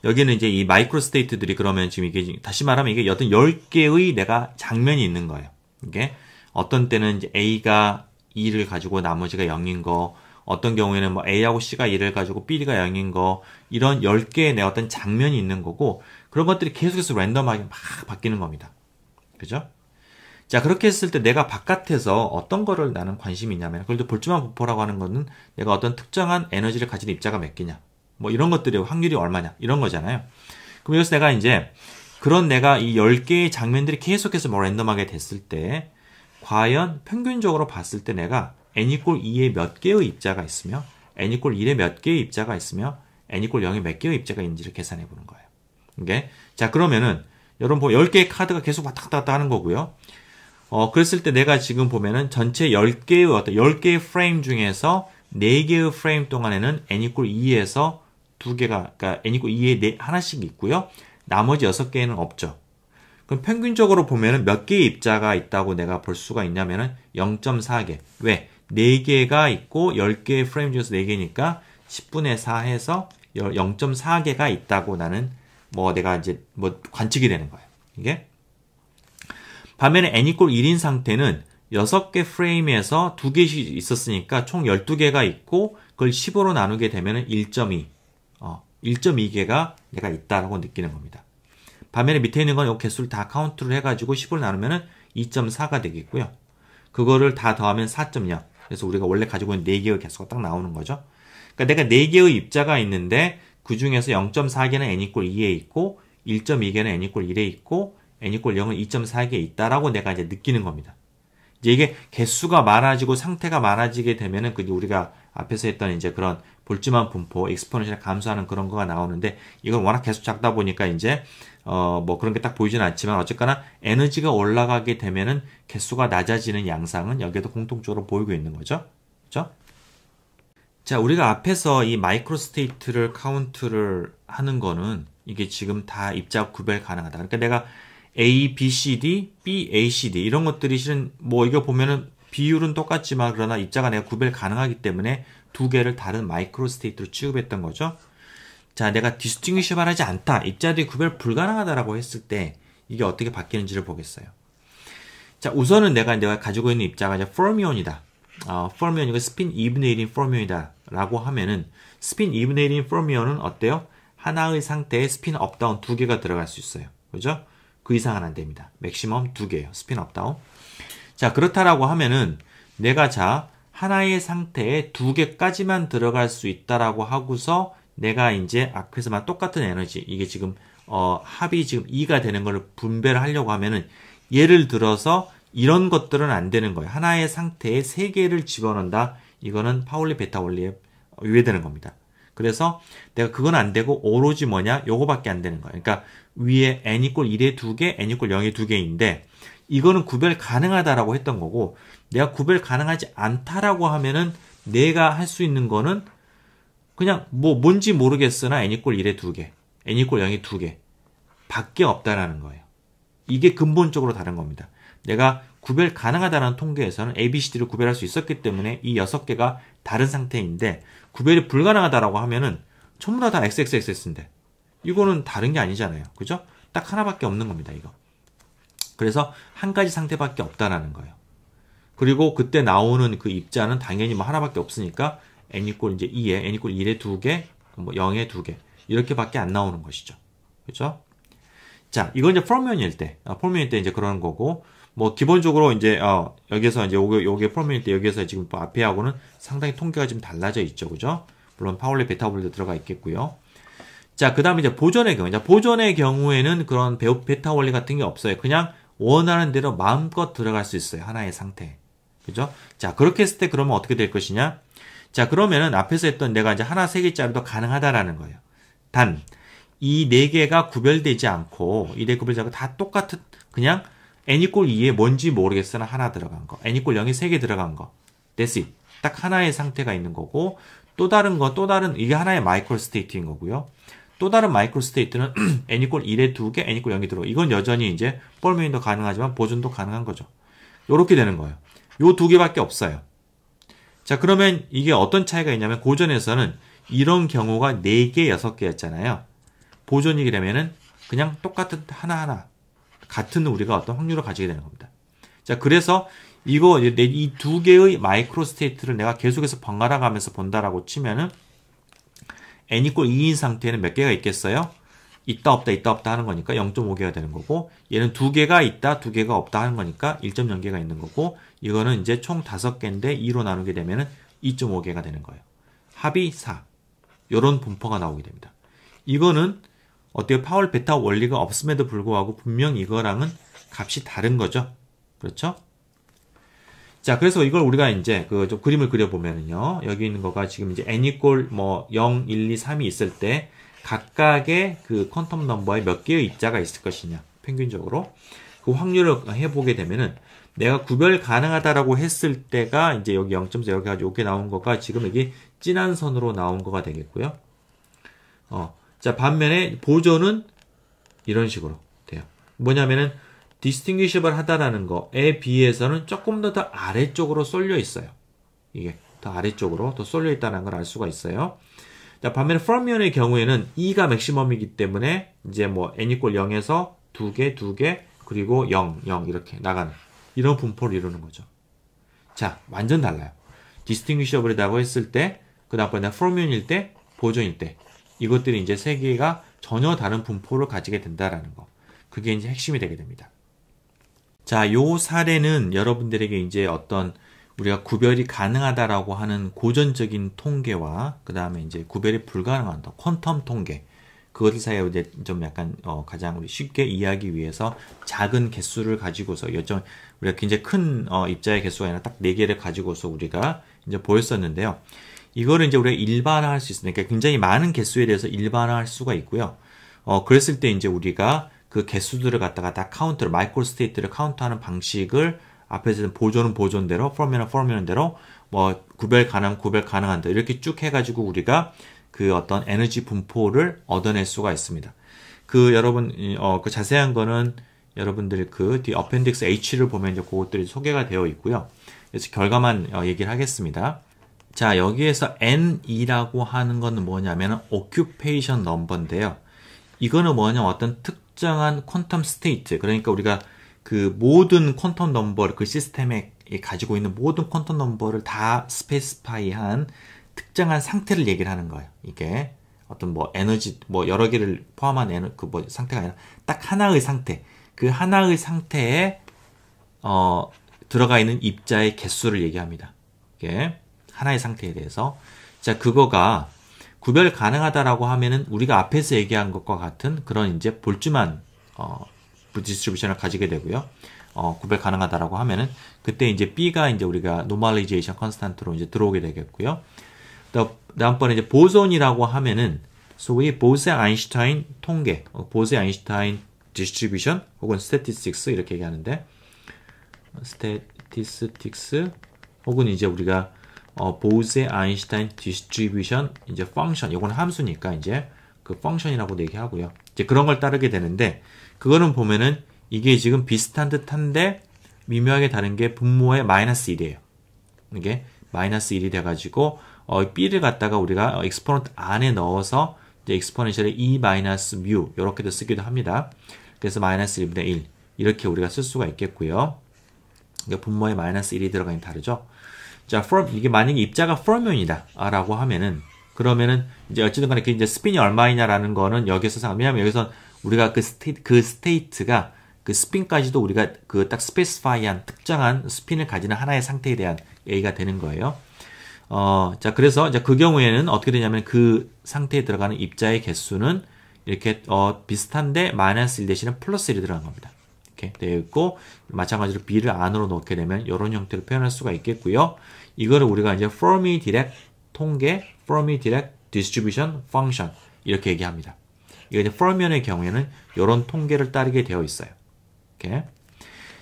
여기는 이제 이 마이크로 스테이트들이 그러면 지금 이게, 다시 말하면 이게 어떤 10개의 내가 장면이 있는 거예요. 이게 어떤 때는 이제 A가 2를 가지고 나머지가 0인 거, 어떤 경우에는 뭐 A하고 C가 1을 가지고 B가 0인 거, 이런 10개의 내 어떤 장면이 있는 거고, 그런 것들이 계속해서 랜덤하게 막 바뀌는 겁니다. 그죠? 자, 그렇게 했을 때 내가 바깥에서 어떤 거를 나는 관심이 있냐면, 그래도 볼츠만 분포라고 하는 거는 내가 어떤 특정한 에너지를 가진 입자가 몇 개냐, 뭐 이런 것들이 확률이 얼마냐, 이런 거잖아요. 그럼 여기서 내가 이제, 내가 이 10개의 장면들이 계속해서 뭐 랜덤하게 됐을 때, 과연 평균적으로 봤을 때 내가 n equal 2에 몇 개의 입자가 있으며 n equal 1에 몇 개의 입자가 있으며 n equal 0에 몇 개의 입자가 있는지를 계산해 보는 거예요. 이게 자, 그러면은 여러분 보면 10개의 카드가 계속 왔다 갔다 하는 거고요. 그랬을 때 내가 지금 보면은 전체 10개의 프레임 중에서 4개의 프레임 동안에는 n equal 2에서 2개가, 그러니까 n equal 2에 하나씩 있고요. 나머지 6개는 없죠. 그럼 평균적으로 보면은 몇 개의 입자가 있다고 내가 볼 수가 있냐면은 0.4개. 왜? 4개가 있고 10개의 프레임 중에서 4개니까 10분의 4 해서 0.4개가 있다고 나는 내가 이제 관측이 되는 거예요. 이게. 반면에 n equal 1인 상태는 6개 프레임에서 2개씩 있었으니까 총 12개가 있고 그걸 10으로 나누게 되면은 1.2. 1.2개가 내가 있다라고 느끼는 겁니다. 반면에 밑에 있는 건 이 개수를 다 카운트를 해가지고 10으로 나누면은 2.4가 되겠고요. 그거를 다 더하면 4.0. 그래서 우리가 원래 가지고 있는 4개의 개수가 딱 나오는 거죠. 그러니까 내가 4개의 입자가 있는데 그 중에서 0.4개는 n equal 2에 있고 1.2개는 n equal 1에 있고 n equal 0은 2.4개에 있다라고 내가 이제 느끼는 겁니다. 이제 이게 개수가 많아지고 상태가 많아지게 되면은 우리가 앞에서 했던 이제 그런 볼츠만 분포, 익스포넨셜 감소하는 그런 거가 나오는데 이건 워낙 계속 작다 보니까 이제 그런 게 딱 보이지는 않지만 어쨌거나 에너지가 올라가게 되면은 개수가 낮아지는 양상은 여기에도 공통적으로 보이고 있는 거죠. 그렇죠? 자, 우리가 앞에서 이 마이크로 스테이트를 카운트를 하는 거는 이게 지금 다 입자 구별 가능하다. 그러니까 내가 A, B, C, D, B, A, C, D 이런 것들이 실은 이거 보면은 비율은 똑같지만 그러나 입자가 내가 구별 가능하기 때문에 두 개를 다른 마이크로 스테이트로 취급했던 거죠. 자, 내가 디스팅귀셔블하지 않다, 입자들이 구별 불가능하다라고 했을 때 이게 어떻게 바뀌는지를 보겠어요. 자, 우선은 내가 가지고 있는 입자가 이제 fermi온이다. fermi온이고 스핀 2분의 1인 fermi온이다 라고 하면은 스핀 2분의 1인 fermi온은 어때요? 하나의 상태에 스핀 업다운 2개가 들어갈 수 있어요. 그죠? 그 이상은 안 됩니다. 맥시멈 2개예요. 스핀 업다운. 자, 그렇다라고 하면은 내가 하나의 상태에 2개까지만 들어갈 수 있다라고 하고서 내가 이제 앞에서만 똑같은 에너지, 이게 지금 합이 지금 2가 되는 걸 분배를 하려고 하면은 예를 들어서 이런 것들은 안 되는 거예요. 하나의 상태에 세 개를 집어넣는다. 이거는 파울리 베타 원리에 위배되는 겁니다. 그래서 내가 그건 안 되고 오로지 뭐냐? 요거밖에 안 되는 거예요. 그러니까 위에 n 이퀄 1에 2개, n 이퀄 0에 2개인데 이거는 구별 가능하다라고 했던 거고 내가 구별 가능하지 않다라고 하면은 내가 할 수 있는 거는 그냥 뭐 뭔지 모르겠으나 n 이퀄 1에 2개, n 이퀄 0에 2개 밖에 없다라는 거예요. 이게 근본적으로 다른 겁니다. 내가 구별 가능하다는 통계에서는 A, B, C, D를 구별할 수 있었기 때문에 이 6개가 다른 상태인데 구별이 불가능하다라고 하면은 전부 다 XXX인데 이거는 다른 게 아니잖아요. 그죠? 딱 하나밖에 없는 겁니다. 이거. 그래서 한 가지 상태밖에 없다라는 거예요. 그리고 그때 나오는 그 입자는 당연히 뭐 하나밖에 없으니까 n 이퀄 이제 2에 n 이퀄 1에 2개, 뭐 0에 2개 이렇게밖에 안 나오는 것이죠. 그죠? 자, 이건 이제 폴면일 때 이제 그러는 거고 뭐 기본적으로 이제 여기서 이제 요게 폴면일 때 여기서 지금 또 앞에하고는 상당히 통계가 좀 달라져 있죠. 그죠? 물론 파울리 베타 원리도 들어가 있겠고요. 자, 그다음에 이제 보존의 경우. 자, 보존의 경우에는 그런 베타 원리 같은 게 없어요. 그냥 원하는 대로 마음껏 들어갈 수 있어요. 하나의 상태에. 그죠? 자, 그렇게 했을 때 그러면 어떻게 될 것이냐? 자, 그러면은 앞에서 했던 내가 이제 하나 3개짜리도 가능하다라는 거예요. 단, 이 4개가 구별되지 않고, 이 4개 구별되지 않고 다 똑같은, 그냥 n 이퀄 2에 뭔지 모르겠으나 하나 들어간 거. n 이퀄 0에 3개 들어간 거. That's it. 딱 하나의 상태가 있는 거고, 또 다른, 이게 하나의 마이크로 스테이트인 거고요. 또 다른 마이크로 스테이트는 n 이퀄 1에 2개, n 이퀄 0이 들어. 이건 여전히 이제 폴면도 가능하지만 보존도 가능한 거죠. 요렇게 되는 거예요. 요 2개밖에 없어요. 자, 그러면 이게 어떤 차이가 있냐면 고전에서는 이런 경우가 4개, 6개였잖아요. 보존이게 되면은 그냥 똑같은 하나하나 같은 우리가 어떤 확률을 가지게 되는 겁니다. 자, 그래서 이거 이 2개의 마이크로 스테이트를 내가 계속해서 번갈아 가면서 본다라고 치면은 n 이퀄 2인 상태에는 몇 개가 있겠어요? 있다 없다 하는 거니까 0.5개가 되는 거고 얘는 2개가 있다 2개가 없다 하는 거니까 1.0개가 있는 거고 이거는 이제 총 5개인데 2로 나누게 되면은 2.5개가 되는 거예요. 합이 4. 요런 분포가 나오게 됩니다. 이거는 어떻게 파울 베타 원리가 없음에도 불구하고 분명 이거랑은 값이 다른 거죠. 그렇죠? 자, 그래서 이걸 우리가 이제 좀 그림을 그려보면은요. 여기 있는 거가 지금 이제 n 이퀄 뭐 0, 1, 2, 3이 있을 때 각각의 그 퀀텀 넘버에 몇 개의 입자가 있을 것이냐. 평균적으로. 그 확률을 해보게 되면은 내가 구별 가능하다라고 했을 때가 이제 여기 0.4 이렇게 가지고 이렇게 나온 거가 지금 여기 진한 선으로 나온 거가 되겠고요. 자, 반면에 보존은 이런 식으로 돼요. 뭐냐면은 distinguishable 하다라는 거에 비해서는 조금 더 아래쪽으로 쏠려 있어요. 이게 더 아래쪽으로 더 쏠려 있다는 걸 알 수가 있어요. 자, 반면에 fermi온의 경우에는 2가 맥시멈이기 때문에 이제 뭐 n 이퀄 0에서 2개, 그리고 0 이렇게 나가는 이런 분포를 이루는 거죠. 자, 완전 달라요. distinguishable이라고 했을 때, 그 다음번에 fermi온일 때, 보존일 때 이것들이 이제 세 개가 전혀 다른 분포를 가지게 된다라는 거. 그게 이제 핵심이 되게 됩니다. 자, 요 사례는 여러분들에게 이제 어떤 우리가 구별이 가능하다라고 하는 고전적인 통계와 그 다음에 이제 구별이 불가능한 퀀텀 통계 그것들 사이에 이제 좀 약간 가장 우리 쉽게 이해하기 위해서 작은 개수를 가지고서 우리가 굉장히 큰 입자의 개수가 아니라 딱 4개를 가지고서 우리가 이제 보였었는데요. 이거를 이제 우리가 일반화할 수 있으니까 굉장히 많은 개수에 대해서 일반화할 수가 있고요. 그랬을 때 이제 우리가 그 개수들을 갖다가 다 카운트를 마이크로 스테이트를 카운트하는 방식을 앞에서는 보존은 보존대로, 포메는 대로 뭐 구별 가능한 대 이렇게 쭉 해가지고 우리가 그 어떤 에너지 분포를 얻어낼 수가 있습니다. 그 여러분 그 자세한 거는 여러분들 그 뒤 어펜딕스 H를 보면 이제 그것들이 소개가 되어 있고요. 그래서 결과만 얘기를 하겠습니다. 자, 여기에서 N이라고 하는 건 뭐냐면 occupation number인데요. 이거는 뭐냐면 어떤 특정한 퀀텀 스테이트, 그러니까 우리가 그 모든 퀀텀 넘버를 그 시스템에 가지고 있는 모든 퀀텀 넘버를 다 스페시파이한 특정한 상태를 얘기를 하는 거예요. 이게 어떤 뭐 에너지 뭐 여러 개를 포함한 그 뭐 상태가 아니라 딱 하나의 상태, 그 하나의 상태에 들어가 있는 입자의 개수를 얘기합니다. 이게 하나의 상태에 대해서. 자, 그거가 구별 가능하다라고 하면은 우리가 앞에서 얘기한 것과 같은 그런 이제 볼츠만 디스트리뷰션을 가지게 되고요. 구별 가능하다라고 하면은 그때 이제 B가 이제 우리가 normalization constant로 이제 들어오게 되겠고요. 다음번에 이제 보존이라고 하면은 소위 보세-아인슈타인 통계, 보세-아인슈타인 distribution 혹은 statistics 이렇게 얘기하는데 statistics 혹은 이제 우리가 보세-아인슈타인 distribution 이제 function 이건 함수니까 이제 그 function이라고 얘기하고요. 이제 그런 걸 따르게 되는데 그거는 보면은 이게 지금 비슷한 듯한데 미묘하게 다른 게 분모의 마이너스 1이에요. 이게 마이너스 1이 돼가지고 B를 갖다가 우리가 exponent 안에 넣어서 이제 exponential의 E 마이너스 뮤 이렇게도 쓰기도 합니다. 그래서 마이너스 1분의 1 이렇게 우리가 쓸 수가 있겠고요. 그러니까 분모에 마이너스 1이 들어가니 다르죠. 자, 이게 만약에 입자가 fermi온이다 라고 하면은 그러면은 이제 어쨌든 간에 그 이제 스핀이 얼마이냐라는 거는 여기서 왜냐면 여기서 우리가 그 스테이트가 그 스핀까지도 우리가 그 딱 스페시파이한 특정한 스핀을 가지는 하나의 상태에 대한 얘기가 되는 거예요. 자, 그래서 이제 그 경우에는 어떻게 되냐면 그 상태에 들어가는 입자의 개수는 이렇게 비슷한데 마이너스 1 대신에 플러스 1이 들어간 겁니다. 이렇게 되어 있고 마찬가지로 B를 안으로 넣게 되면 이런 형태로 표현할 수가 있겠고요. 이거를 우리가 이제 Fermi-Dirac 통계, Fermi-Dirac distribution function 이렇게 얘기합니다. 이게 이제 Fermi온의 경우에는 이런 통계를 따르게 되어 있어요. 이렇게.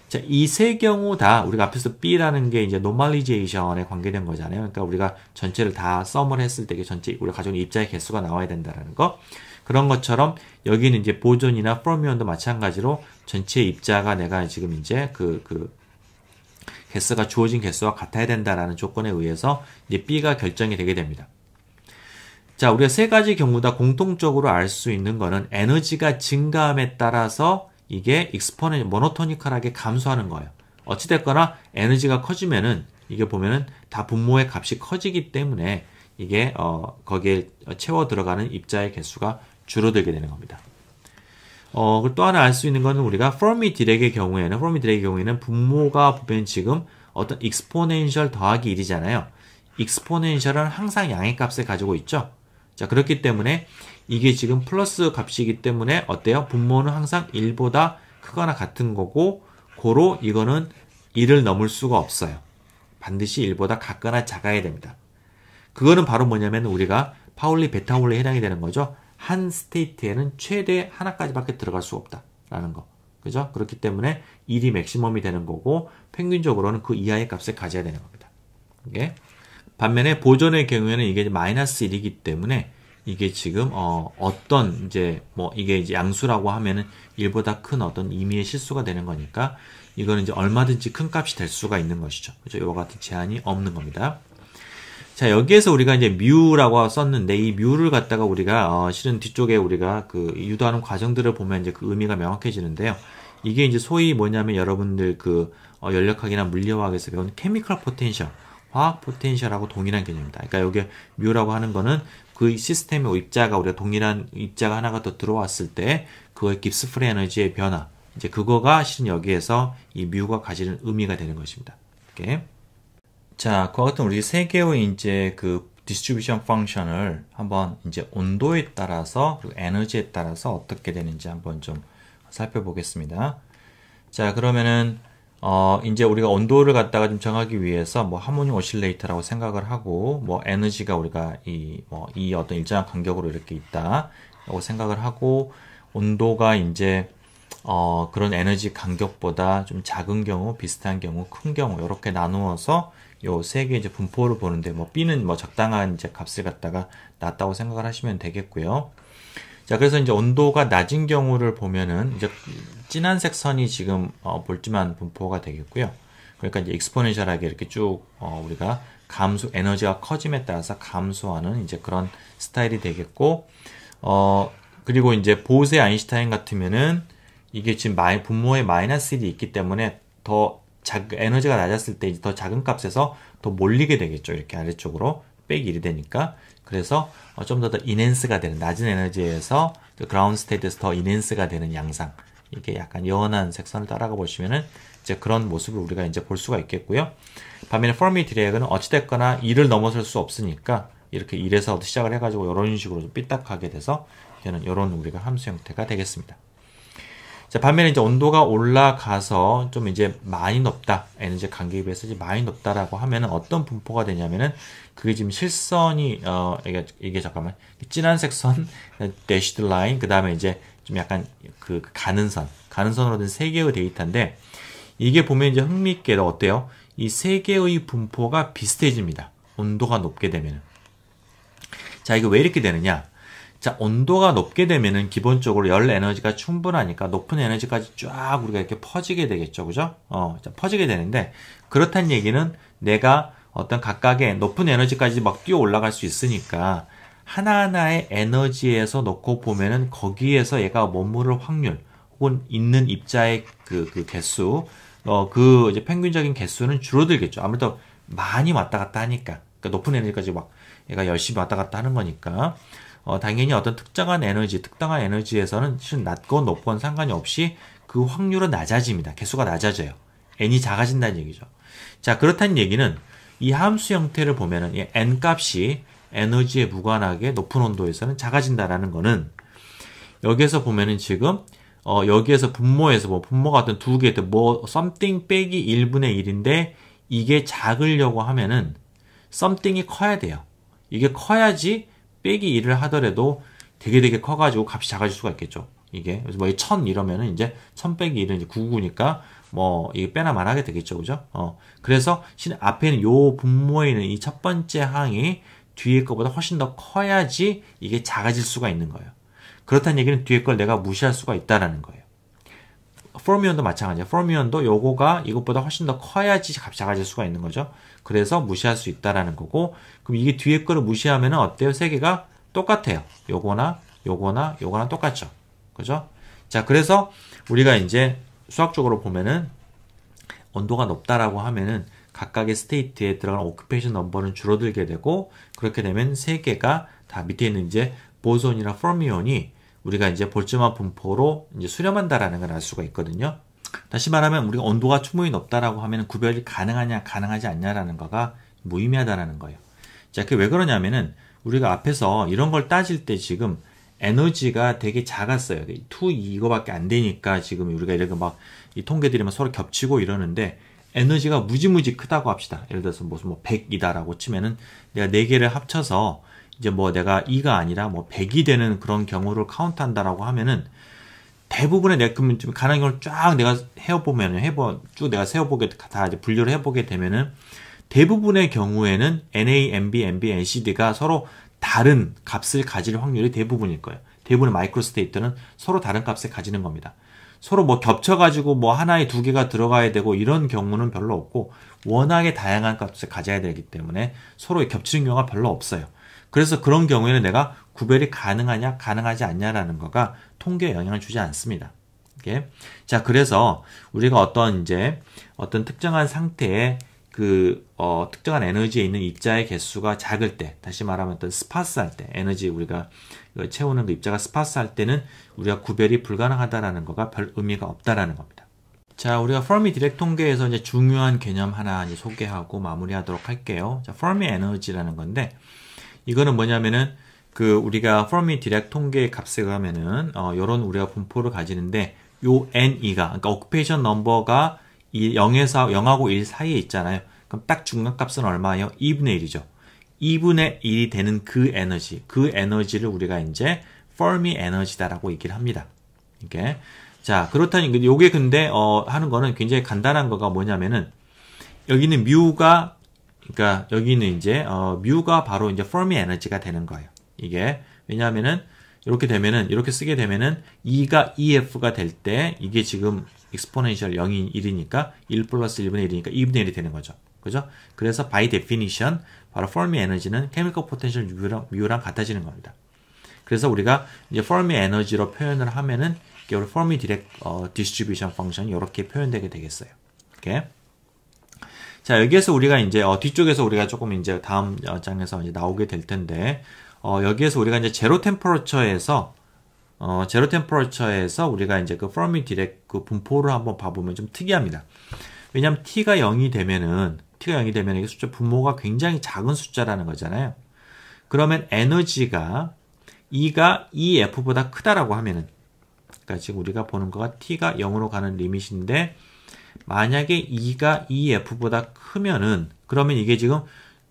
자, 이 세 경우 다 우리가 앞에서 B라는 게 이제 normalization에 관계된 거잖아요. 그러니까 우리가 전체를 다 썸을 했을 때 전체 우리가 가져온 입자의 개수가 나와야 된다는 거. 그런 것처럼 여기는 이제 보존이나 fermi온도 마찬가지로 전체 입자가 내가 지금 이제 그 개수가 주어진 개수와 같아야 된다라는 조건에 의해서 이제 B가 결정이 되게 됩니다. 자, 우리가 세 가지 경우 다 공통적으로 알 수 있는 거는 에너지가 증가함에 따라서 이게 모노토니컬하게 감소하는 거예요. 어찌됐거나 에너지가 커지면은 이게 보면은 다 분모의 값이 커지기 때문에 이게 거기에 채워 들어가는 입자의 개수가 줄어들게 되는 겁니다. 또 하나 알 수 있는 거는 우리가 Fermi-Dirac의 경우에는 분모가 보면 지금 어떤 exponential 더하기 1이잖아요. exponential은 항상 양의 값을 가지고 있죠. 자, 그렇기 때문에 이게 지금 플러스 값이기 때문에 어때요? 분모는 항상 1보다 크거나 같은 거고 고로 이거는 1을 넘을 수가 없어요. 반드시 1보다 같거나 작아야 됩니다. 그거는 바로 뭐냐면 우리가 파울리 베타홀리에 해당이 되는 거죠. 한 스테이트에는 최대 하나까지밖에 들어갈 수가 없다라는 거. 그죠? 그렇기 때문에 1이 맥시멈이 되는 거고 평균적으로는 그 이하의 값을 가져야 되는 겁니다. 이게 반면에 보존의 경우에는 이게 마이너스 1이기 때문에 이게 지금 어떤 이제 뭐 이게 이제 양수라고 하면은 1보다 큰 어떤 임의의 실수가 되는 거니까 이거는 이제 얼마든지 큰 값이 될 수가 있는 것이죠. 그죠? 이와 같은 제한이 없는 겁니다. 자, 여기에서 우리가 이제 뮤라고 썼는데 이 뮤를 갖다가 우리가 실은 뒤쪽에 우리가 그 유도하는 과정들을 보면 이제 그 의미가 명확해지는데요. 이게 이제 소위 뭐냐면 여러분들 그 연력학이나 물리화학에서 배운 케미컬 포텐셜, 화학 포텐셜하고 동일한 개념입니다. 그러니까 여기 뮤라고 하는 거는 그 시스템의 입자가 우리가 동일한 입자가 하나가 더 들어왔을 때 그거의 깁스 프리 에너지의 변화, 이제 그거가 실은 여기에서 이 뮤가 가지는 의미가 되는 것입니다. 이렇게. 자, 그와 같은 우리 세 개의 이제 그 디스트리뷰션 펑션을 한번 이제 온도에 따라서 그리고 에너지에 따라서 어떻게 되는지 한번 좀 살펴보겠습니다. 자, 그러면은 이제 우리가 온도를 갖다가 좀 정하기 위해서 뭐 하모닉 오실레이터라고 생각을 하고 뭐 에너지가 우리가 이 어떤 일정한 간격으로 이렇게 있다라고 생각을 하고 온도가 이제 그런 에너지 간격보다 좀 작은 경우, 비슷한 경우, 큰 경우 이렇게 나누어서 요 세 개 이제 분포를 보는데 뭐 B는 뭐 적당한 이제 값을 갖다가 놨다고 생각을 하시면 되겠고요. 자, 그래서 이제 온도가 낮은 경우를 보면은 이제 진한색 선이 지금 볼지만 분포가 되겠고요. 그러니까 이제 익스포넨셜하게 이렇게 쭉 우리가 에너지가 커짐에 따라서 감소하는 이제 그런 스타일이 되겠고, 그리고 이제 보세 아인슈타인 같으면은 이게 지금 분모에 마이너스 1이 있기 때문에 더 에너지가 낮았을 때 더 작은 값에서 더 몰리게 되겠죠. 이렇게 아래쪽으로 빼기 1이 되니까. 그래서 좀 더 인핸스가 되는, 낮은 에너지에서 그라운드 스테이트에서 더 인핸스가 되는 양상. 이렇게 약간 연한 색선을 따라가 보시면은 이제 그런 모습을 우리가 이제 볼 수가 있겠고요. 반면에 Fermi-Dirac은 어찌됐거나 1을 넘어설 수 없으니까 이렇게 1에서 시작을 해가지고 이런 식으로 좀 삐딱하게 돼서 이는 이런 우리가 함수 형태가 되겠습니다. 자, 자, 반면에 이제 온도가 올라가서 좀 이제 많이 높다. 에너지 간격에 비해서 이제 많이 높다라고 하면은 어떤 분포가 되냐면은 그게 지금 실선이, 이게 잠깐만. 진한색 선, dashed line, 그 다음에 이제 좀 약간 가는 선으로 된 세 개의 데이터인데 이게 보면 이제 흥미있게도 어때요? 이 세 개의 분포가 비슷해집니다. 온도가 높게 되면은. 자, 이거 왜 이렇게 되느냐? 자, 온도가 높게 되면은 기본적으로 열 에너지가 충분하니까 높은 에너지까지 쫙 우리가 이렇게 퍼지게 되겠죠. 그죠? 자, 퍼지게 되는데, 그렇다는 얘기는 내가 어떤 각각의 높은 에너지까지 막 뛰어 올라갈 수 있으니까, 하나하나의 에너지에서 놓고 보면은 거기에서 얘가 머무를 확률, 혹은 있는 입자의 그 개수, 이제 평균적인 개수는 줄어들겠죠. 아무래도 많이 왔다 갔다 하니까. 그러니까 높은 에너지까지 막 얘가 열심히 왔다 갔다 하는 거니까. 당연히 어떤 특정한 에너지에서는 실은 낮건 높건 상관이 없이 그 확률은 낮아집니다. 개수가 낮아져요. n이 작아진다는 얘기죠. 자, 그렇다는 얘기는 이 함수 형태를 보면은 이 n 값이 에너지에 무관하게 높은 온도에서는 작아진다라는 거는 여기에서 보면은 지금 여기에서 분모에서 분모가 어떤 두 개, something 빼기 1분의 1인데 이게 작으려고 하면은 something이 커야 돼요. 이게 커야지 빼기 1을 하더라도 되게 커가지고 값이 작아질 수가 있겠죠. 이게. 그래서 1000 이러면은 이제 1000 빼기 1은 이제 99니까 이게 빼나 말하게 되겠죠. 그죠? 그래서 앞에는 요 분모에 있는 이 첫 번째 항이 뒤에 거보다 훨씬 더 커야지 이게 작아질 수가 있는 거예요. 그렇다는 얘기는 뒤에 걸 내가 무시할 수가 있다라는 거예요. 포미온도 마찬가지예요. 포미온도 요거가 이것보다 훨씬 더 커야지 값이 작아질 수가 있는 거죠. 그래서 무시할 수 있다라는 거고, 그럼 이게 뒤에 거를 무시하면 어때요? 세 개가 똑같아요. 요거나 똑같죠. 그죠? 자, 그래서 우리가 이제 수학적으로 보면은 온도가 높다라고 하면은 각각의 스테이트에 들어가는 오큐페이션 넘버는 줄어들게 되고, 그렇게 되면 세 개가 다 밑에 있는 이제 보손이나 포미온이 우리가 이제 볼츠만 분포로 이제 수렴한다라는 걸 알 수가 있거든요. 다시 말하면 우리가 온도가 충분히 높다라고 하면 구별이 가능하냐 가능하지 않냐라는 거가 무의미하다라는 거예요. 자, 그게 왜 그러냐면은 우리가 앞에서 이런 걸 따질 때 지금 에너지가 되게 작았어요. 2, 이거밖에 안 되니까 지금 우리가 이렇게 막 이 통계들이 막 서로 겹치고 이러는데 에너지가 무지무지 크다고 합시다. 예를 들어서 무슨 100이다라고 치면은 내가 4개를 합쳐서 이제 내가 2가 아니라 100이 되는 그런 경우를 카운트한다라고 하면은 대부분의 내가 그러면 좀 가능한 걸 쫙 내가 쭉 내가 세워보게 다 이제 분류를 해보게 되면은 대부분의 경우에는 NA, NB, NB, NCD가 서로 다른 값을 가질 확률이 대부분일 거예요. 대부분의 마이크로 스테이트는 서로 다른 값을 가지는 겁니다. 서로 겹쳐가지고 하나에 두 개가 들어가야 되고 이런 경우는 별로 없고 워낙에 다양한 값을 가져야 되기 때문에 서로 겹치는 경우가 별로 없어요. 그래서 그런 경우에는 내가 구별이 가능하냐, 가능하지 않냐라는 거가 통계에 영향을 주지 않습니다. 이렇게. 자, 그래서 우리가 어떤 특정한 상태에 특정한 에너지에 있는 입자의 개수가 작을 때, 다시 말하면 어떤 스파스할 때, 에너지 우리가 채우는 그 입자가 스파스할 때는 우리가 구별이 불가능하다라는 거가 별 의미가 없다라는 겁니다. 자, 우리가 페르미 디렉 통계에서 이제 중요한 개념 하나 이제 소개하고 마무리하도록 할게요. 자, 페르미 에너지라는 건데, 이거는 뭐냐면은 우리가 페르미 디렉 통계의 값에 가면은 요런 우리가 분포를 가지는데 요 NE가 그러니까 오큐페이션 넘버가 0하고 1 사이에 있잖아요. 그럼 딱 중간값은 얼마예요? 2분의 1이죠. 2분의 1이 되는 그 에너지를 우리가 이제 페르미 에너지다라고 얘기를 합니다. 이렇게. 자, 그렇다니 요게 근데 하는 거는 굉장히 간단한 거가 뭐냐면은 여기는 그러니까 여기는 이제 뮤가 바로 이제 페르미 에너지가 되는 거예요. 이게 왜냐하면은 이렇게 쓰게 되면은 2가 EF가 될 때 이게 지금 exponential 0이 1이니까 1 플러스 1분의 1이니까 2분의 1이 되는 거죠. 그죠? 그래서 by definition 바로 페르미 에너지는 chemical potential 뮤랑 같아지는 겁니다. 그래서 우리가 이제 페르미 에너지로 표현을 하면은 이게 우리 페르미 디렉 디스트리뷰션 펑션이 이렇게 표현되게 되겠어요. 이렇게. 자, 여기에서 우리가 이제 뒤쪽에서 우리가 조금 이제 다음 장에서 이제 나오게 될 텐데 여기에서 우리가 이제 제로 템퍼러처에서 우리가 이제 그 페르미 디렉 그 분포를 한번 봐보면 좀 특이합니다. 왜냐하면 T가 0이 되면은 이게 숫자 분모가 굉장히 작은 숫자라는 거잖아요. 그러면 에너지가 E가 EF보다 크다라고 하면은 그러니까 지금 우리가 보는 거가 t가 0으로 가는 리밋인데 만약에 2가 2f보다 크면은 그러면 이게 지금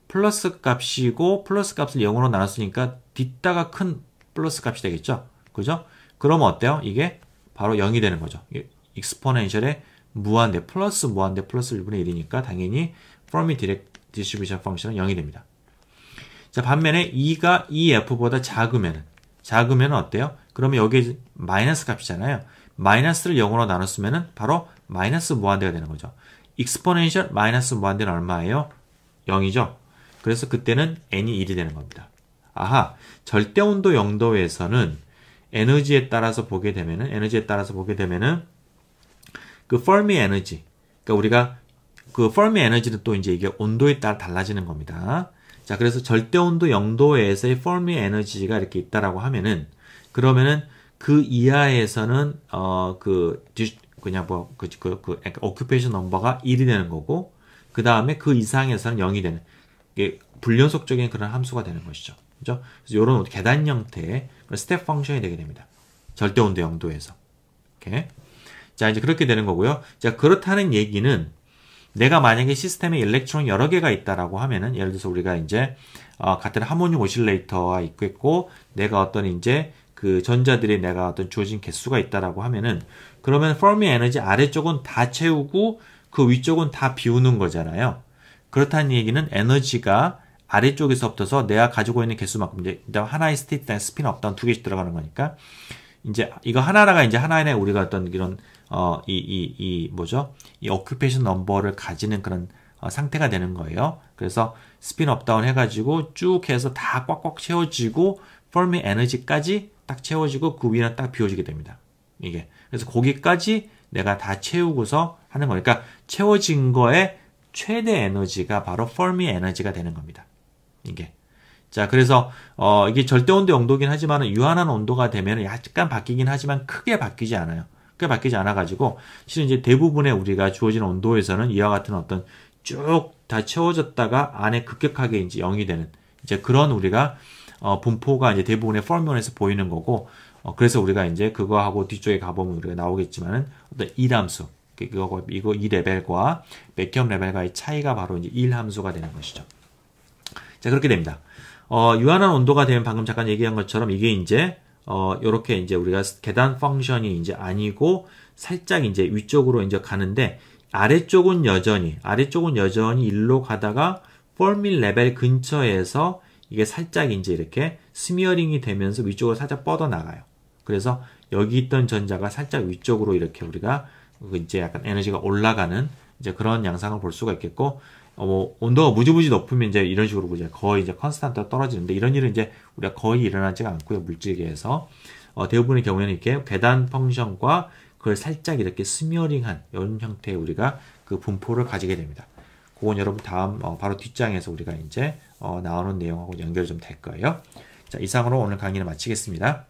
플러스 값이고 플러스 값을 0으로 나눴으니까 뒷다가 큰 플러스 값이 되겠죠. 그죠? 그러면 어때요? 이게 바로 0이 되는 거죠. 익스포넨셜의 무한대 플러스 무한대 플러스 1분의 1이니까 당연히 Fermi Distribution Function은 0이 됩니다. 자, 반면에 2가 2f보다 작으면 어때요? 그러면 여기 마이너스 값이잖아요. 마이너스를 0으로 나눴으면 바로 마이너스 무한대가 되는 거죠. 익스포넨셜 마이너스 무한대는 얼마예요? 0이죠. 그래서 그때는 n이 1이 되는 겁니다. 아하, 절대온도 0도에서는 에너지에 따라서 보게 되면은 그 Fermi 에너지, 그러니까 우리가 그 Fermi 에너지는 또 이제 이게 온도에 따라 달라지는 겁니다. 자, 그래서 절대온도 0도에서의 Fermi 에너지가 이렇게 있다라고 하면은 그러면은 그 이하에서는 occupation number가 1이 되는 거고 그 다음에 그 이상에서는 0이 되는 이게 불연속적인 그런 함수가 되는 것이죠. 그죠? 그래서 이런 계단 형태의 스텝 펑션이 되게 됩니다. 절대온도 0도에서. 이렇게. 자, 이제 그렇게 되는 거고요. 자, 그렇다는 얘기는 내가 만약에 시스템에 일렉트론 여러 개가 있다라고 하면은 예를 들어서 우리가 이제 같은 하모닉 오실레이터가 있고 내가 어떤 이제 그 전자들이 내가 어떤 주어진 개수가 있다라고 하면은 그러면 Fermi 에너지 아래쪽은 다 채우고 그 위쪽은 다 비우는 거잖아요. 그렇다는 얘기는 에너지가 아래쪽에서부터서 내가 가지고 있는 개수만큼 이제 하나의 스테이트에 스핀 업다운 두 개씩 들어가는 거니까 이제 이거 하나가 이제 하나의 우리가 어떤 이런 뭐죠? 이 occupation number를 가지는 그런 상태가 되는 거예요. 그래서 스핀 업다운 해가지고 쭉 해서 다 꽉꽉 채워지고 Fermi 에너지까지 딱 채워지고 그 위는 딱 비워지게 됩니다. 이게. 그래서 거기까지 내가 다 채우고서 하는 거니까 채워진 거에 최대 에너지가 바로 Fermi 에너지가 되는 겁니다. 이게. 자, 그래서 이게 절대온도 0도긴 하지만 유한한 온도가 되면 약간 바뀌긴 하지만 크게 바뀌지 않아요. 크게 바뀌지 않아가지고 실은 이제 대부분의 우리가 주어진 온도에서는 이와 같은 어떤 쭉 다 채워졌다가 안에 급격하게 이제 0이 되는 이제 그런 우리가 분포가 이제 대부분의 포뮬에서 보이는 거고 그래서 우리가 이제 그거하고 뒤쪽에 가보면 우리가 나오겠지만은 어떤 1함수 이거 이 레벨과 맥염 레벨과의 차이가 바로 이제 1함수가 되는 것이죠. 자, 그렇게 됩니다. 유한한 온도가 되면 방금 잠깐 얘기한 것처럼 이게 이제 요렇게 이제 우리가 계단 펑션이 이제 아니고 살짝 이제 위쪽으로 이제 가는데 아래쪽은 여전히 일로 가다가 Fermi 레벨 근처에서 이게 살짝 이제 이렇게 스미어링이 되면서 위쪽으로 살짝 뻗어 나가요. 그래서 여기 있던 전자가 살짝 위쪽으로 이렇게 우리가 이제 약간 에너지가 올라가는 이제 그런 양상을 볼 수가 있겠고, 온도가 무지무지 높으면 이제 이런 식으로 이제 거의 이제 컨스탄트가 떨어지는데 이런 일은 이제 우리가 거의 일어나지가 않고요. 물질계에서. 대부분의 경우에는 이렇게 계단 펑션과 그걸 살짝 이렇게 스미어링한 이런 형태의 우리가 그 분포를 가지게 됩니다. 그건 여러분 다음 바로 뒷장에서 우리가 이제 나오는 내용하고 연결이 좀 될 거예요. 자, 이상으로 오늘 강의를 마치겠습니다.